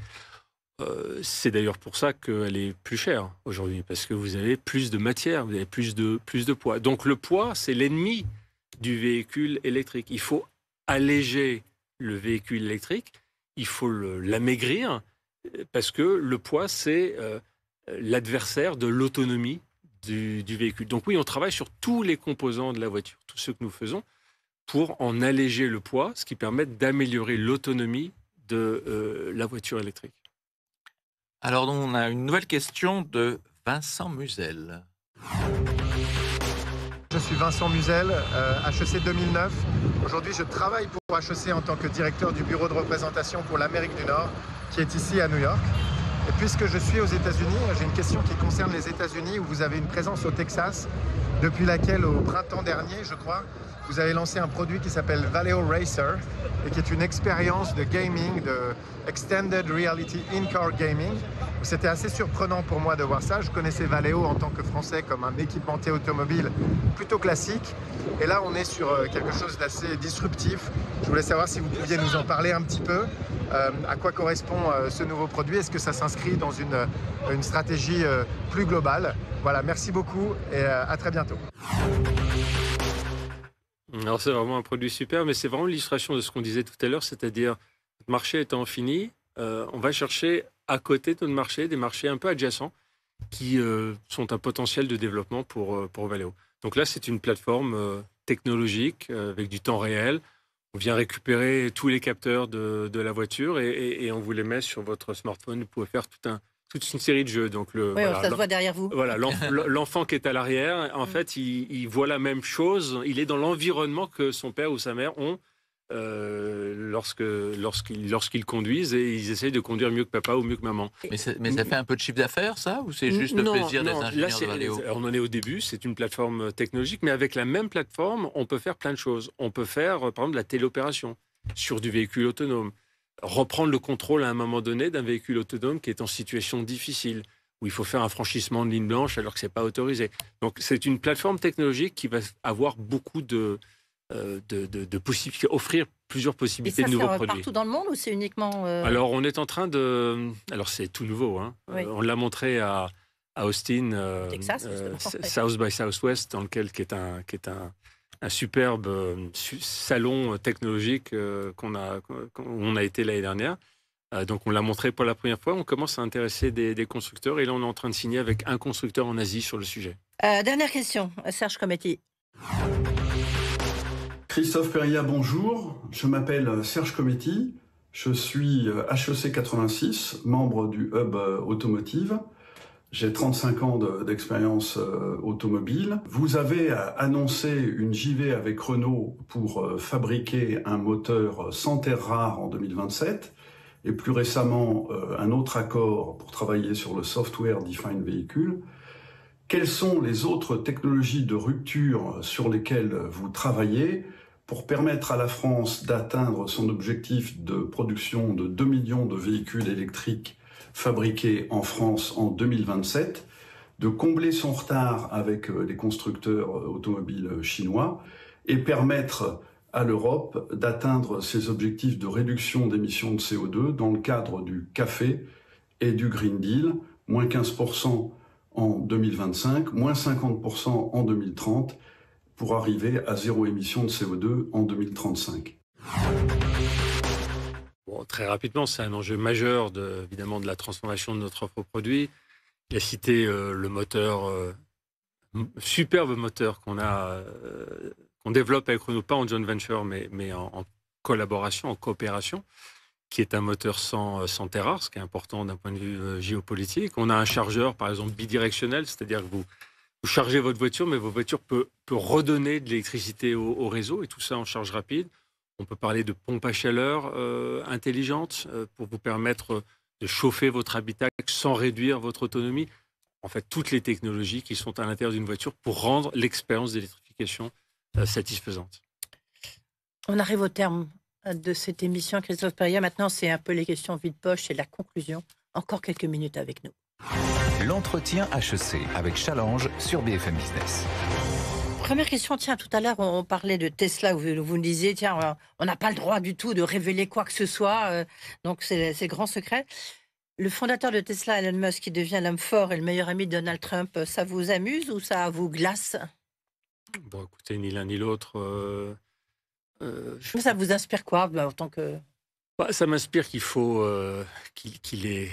C'est d'ailleurs pour ça qu'elle est plus chère aujourd'hui, parce que vous avez plus de matière, vous avez plus de poids. Donc le poids, c'est l'ennemi du véhicule électrique. Il faut alléger le véhicule électrique, il faut l'amaigrir, parce que le poids, c'est l'adversaire de l'autonomie du véhicule. Donc oui, on travaille sur tous les composants de la voiture, tout ce que nous faisons, pour en alléger le poids, ce qui permet d'améliorer l'autonomie de la voiture électrique. Alors, on a une nouvelle question de Vincent Musel. Je suis Vincent Musel, HEC 2009. Aujourd'hui, je travaille pour HEC en tant que directeur du bureau de représentation pour l'Amérique du Nord, qui est ici à New York. Et puisque je suis aux États-Unis, j'ai une question qui concerne les États-Unis, où vous avez une présence au Texas, depuis laquelle, au printemps dernier, je crois, vous avez lancé un produit qui s'appelle Valeo Racer, et qui est une expérience de gaming, de Extended Reality In-Car Gaming. C'était assez surprenant pour moi de voir ça. Je connaissais Valeo en tant que Français comme un équipementier automobile plutôt classique. Et là, on est sur quelque chose d'assez disruptif. Je voulais savoir si vous pouviez nous en parler un petit peu. À quoi correspond ce nouveau produit? Est-ce que ça s'inscrit dans une stratégie plus globale? Voilà, merci beaucoup et à très bientôt. Alors c'est vraiment un produit super, mais c'est vraiment l'illustration de ce qu'on disait tout à l'heure, c'est-à-dire notre marché étant fini, on va chercher à côté de notre marché des marchés un peu adjacents qui sont un potentiel de développement pour Valeo. Donc là, c'est une plateforme technologique avec du temps réel. On vient récupérer tous les capteurs de la voiture et on vous les met sur votre smartphone. Vous pouvez faire toute une série de jeux. Donc ça se voit derrière vous. Voilà, l'enfant qui est à l'arrière, en fait, il voit la même chose. Il est dans l'environnement que son père ou sa mère ont lorsqu'ils conduisent et ils essayent de conduire mieux que papa ou mieux que maman. Mais ça fait un peu de chiffre d'affaires, ça? Ou c'est juste le plaisir des ingénieurs de Valeo? On en est au début, c'est une plateforme technologique, mais avec la même plateforme, on peut faire plein de choses. On peut faire, par exemple, de la téléopération sur du véhicule autonome. Reprendre le contrôle à un moment donné d'un véhicule autonome qui est en situation difficile, où il faut faire un franchissement de ligne blanche alors que ce n'est pas autorisé. Donc c'est une plateforme technologique qui va avoir beaucoup de possibilités, offrir plusieurs possibilités de nouveaux produits. Partout dans le monde ou c'est uniquement... Alors on est en train de... Alors c'est tout nouveau. Hein. Oui. On l'a montré à Austin, Texas, South by Southwest, qui est un superbe salon technologique où on a été l'année dernière. Donc on l'a montré pour la première fois. On commence à intéresser des constructeurs et là on est en train de signer avec un constructeur en Asie sur le sujet. Dernière question, Serge Cometti. Christophe Périllat, bonjour. Je m'appelle Serge Cometti. Je suis HEC 86, membre du Hub Automotive. J'ai 35 ans d'expérience automobile. Vous avez annoncé une JV avec Renault pour fabriquer un moteur sans terres rares en 2027 et plus récemment un autre accord pour travailler sur le Software Defined Vehicle. Quelles sont les autres technologies de rupture sur lesquelles vous travaillez pour permettre à la France d'atteindre son objectif de production de 2 millions de véhicules électriques fabriqués en France en 2027, de combler son retard avec les constructeurs automobiles chinois et permettre à l'Europe d'atteindre ses objectifs de réduction d'émissions de CO2 dans le cadre du CAFE et du Green Deal, moins 15% en 2025, moins 50% en 2030, pour arriver à zéro émission de CO2 en 2035. Bon, très rapidement, c'est un enjeu majeur évidemment de la transformation de notre offre produit. Il a cité le moteur, superbe moteur qu'on développe avec Renault, pas en joint venture, mais en collaboration, en coopération, qui est un moteur sans terre rare, ce qui est important d'un point de vue géopolitique. On a un chargeur, par exemple, bidirectionnel, c'est-à-dire que vous chargez votre voiture, mais votre voiture peut redonner de l'électricité au réseau, et tout ça en charge rapide. On peut parler de pompes à chaleur intelligentes pour vous permettre de chauffer votre habitacle sans réduire votre autonomie. En fait, toutes les technologies qui sont à l'intérieur d'une voiture pour rendre l'expérience d'électrification satisfaisante. On arrive au terme de cette émission, Christophe Périllat. Maintenant, c'est un peu les questions vide-poche et la conclusion. Encore quelques minutes avec nous. L'entretien HEC avec Challenge sur BFM Business. Première question, tiens, tout à l'heure, on parlait de Tesla, vous me disiez, tiens, on n'a pas le droit du tout de révéler quoi que ce soit, donc c'est grand secret. Le fondateur de Tesla, Elon Musk, qui devient l'homme fort et le meilleur ami de Donald Trump, ça vous amuse ou ça vous glace? Bon, écoutez, ni l'un ni l'autre... Ça vous inspire quoi en tant que... Ça m'inspire qu'il faut qu'il est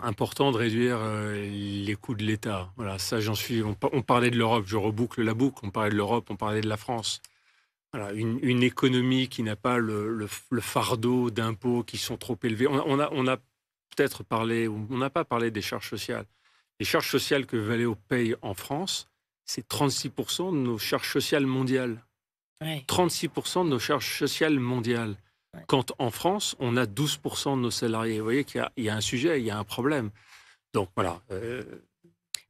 important de réduire les coûts de l'État. Voilà, ça j'en suis. On parlait de l'Europe, je reboucle la boucle. On parlait de l'Europe, on parlait de la France. Voilà, une économie qui n'a pas le fardeau d'impôts qui sont trop élevés. On a peut-être parlé, on n'a pas parlé des charges sociales. Les charges sociales que Valeo paye en France, c'est 36% de nos charges sociales mondiales. Ouais. 36% de nos charges sociales mondiales. Ouais. Quand en France, on a 12% de nos salariés. Vous voyez qu'il y a un sujet, il y a un problème. Donc voilà.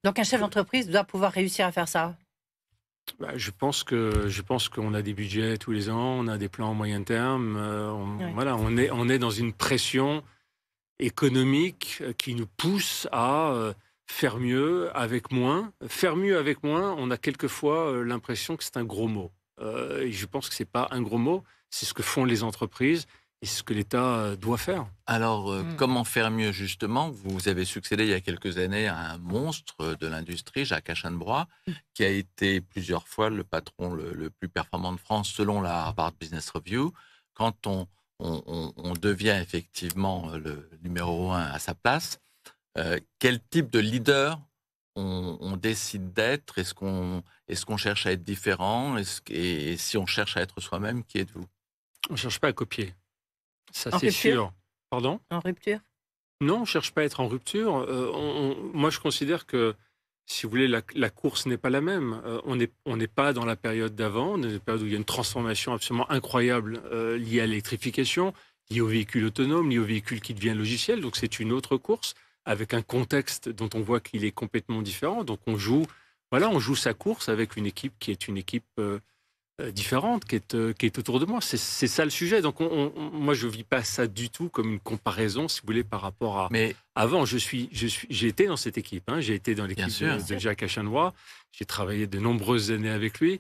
Donc un chef d'entreprise doit pouvoir réussir à faire ça. Je pense qu'on a des budgets tous les ans, on a des plans à moyen terme. Voilà, on est dans une pression économique qui nous pousse à faire mieux avec moins. Faire mieux avec moins, on a quelquefois l'impression que c'est un gros mot. Et je pense que ce n'est pas un gros mot, c'est ce que font les entreprises et ce que l'État doit faire. Alors, comment faire mieux, justement? Vous avez succédé il y a quelques années à un monstre de l'industrie, Jacques Aschenbroich, qui a été plusieurs fois le patron le plus performant de France selon la Harvard Business Review. Quand on devient effectivement le numéro 1 à sa place, quel type de leader on décide d'être? Est-ce qu'on cherche à être différent? Et si on cherche à être soi-même, qui êtes-vous? On ne cherche pas à copier. Ça, c'est sûr. Pardon? En rupture? Non, on ne cherche pas à être en rupture. Moi, je considère que, si vous voulez, la course n'est pas la même. On n'est pas dans la période d'avant. On est dans une période où il y a une transformation absolument incroyable liée à l'électrification, liée aux véhicules autonomes, liée aux véhicules qui deviennent logiciels. Donc, c'est une autre course, avec un contexte dont on voit qu'il est complètement différent. Donc on joue sa course avec une équipe qui est une équipe différente, qui est autour de moi. C'est ça le sujet. Donc moi, je ne vis pas ça du tout comme une comparaison, si vous voulez, par rapport à... Mais avant, j'ai été dans cette équipe. Hein. J'ai été dans l'équipe de Jacques Aschenbroich. J'ai travaillé de nombreuses années avec lui.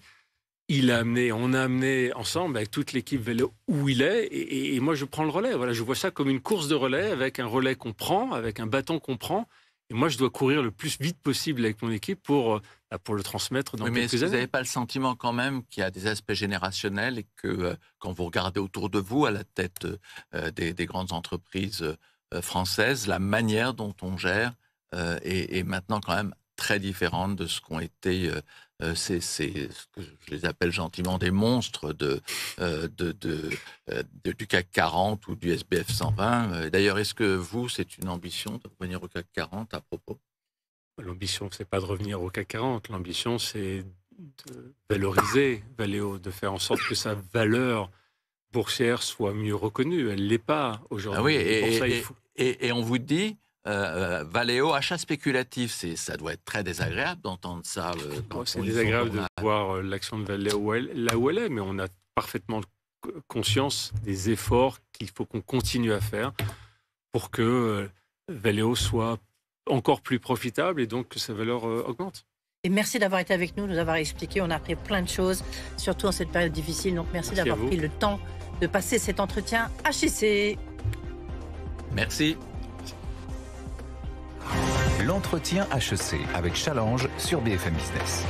On a amené ensemble avec toute l'équipe Valeo où il est, et moi je prends le relais. Voilà, je vois ça comme une course de relais, avec un relais qu'on prend, avec un bâton qu'on prend, et moi je dois courir le plus vite possible avec mon équipe pour le transmettre dans quelques années. Mais est-ce que vous n'avez pas le sentiment quand même qu'il y a des aspects générationnels et que quand vous regardez autour de vous, à la tête des grandes entreprises françaises, la manière dont on gère est maintenant quand même très différente de ce qu'ont été c'est ce que je les appelle gentiment des monstres du CAC 40 ou du SBF 120. D'ailleurs, est-ce que c'est une ambition de revenir au CAC 40 à propos? L'ambition, c'est pas de revenir au CAC 40. L'ambition, c'est de valoriser Valeo, de faire en sorte que sa valeur boursière soit mieux reconnue. Elle ne l'est pas aujourd'hui. Ah oui, et on vous dit... Valeo, achat spéculatif, ça doit être très désagréable d'entendre ça. C'est désagréable de voir l'action de Valeo là où elle est, mais on a parfaitement conscience des efforts qu'il faut qu'on continue à faire pour que Valeo soit encore plus profitable et donc que sa valeur augmente. Et merci d'avoir été avec nous avoir expliqué. On a appris plein de choses, surtout en cette période difficile. Donc merci d'avoir pris le temps de passer cet entretien HEC. Merci. L'entretien HEC avec Challenge sur BFM Business.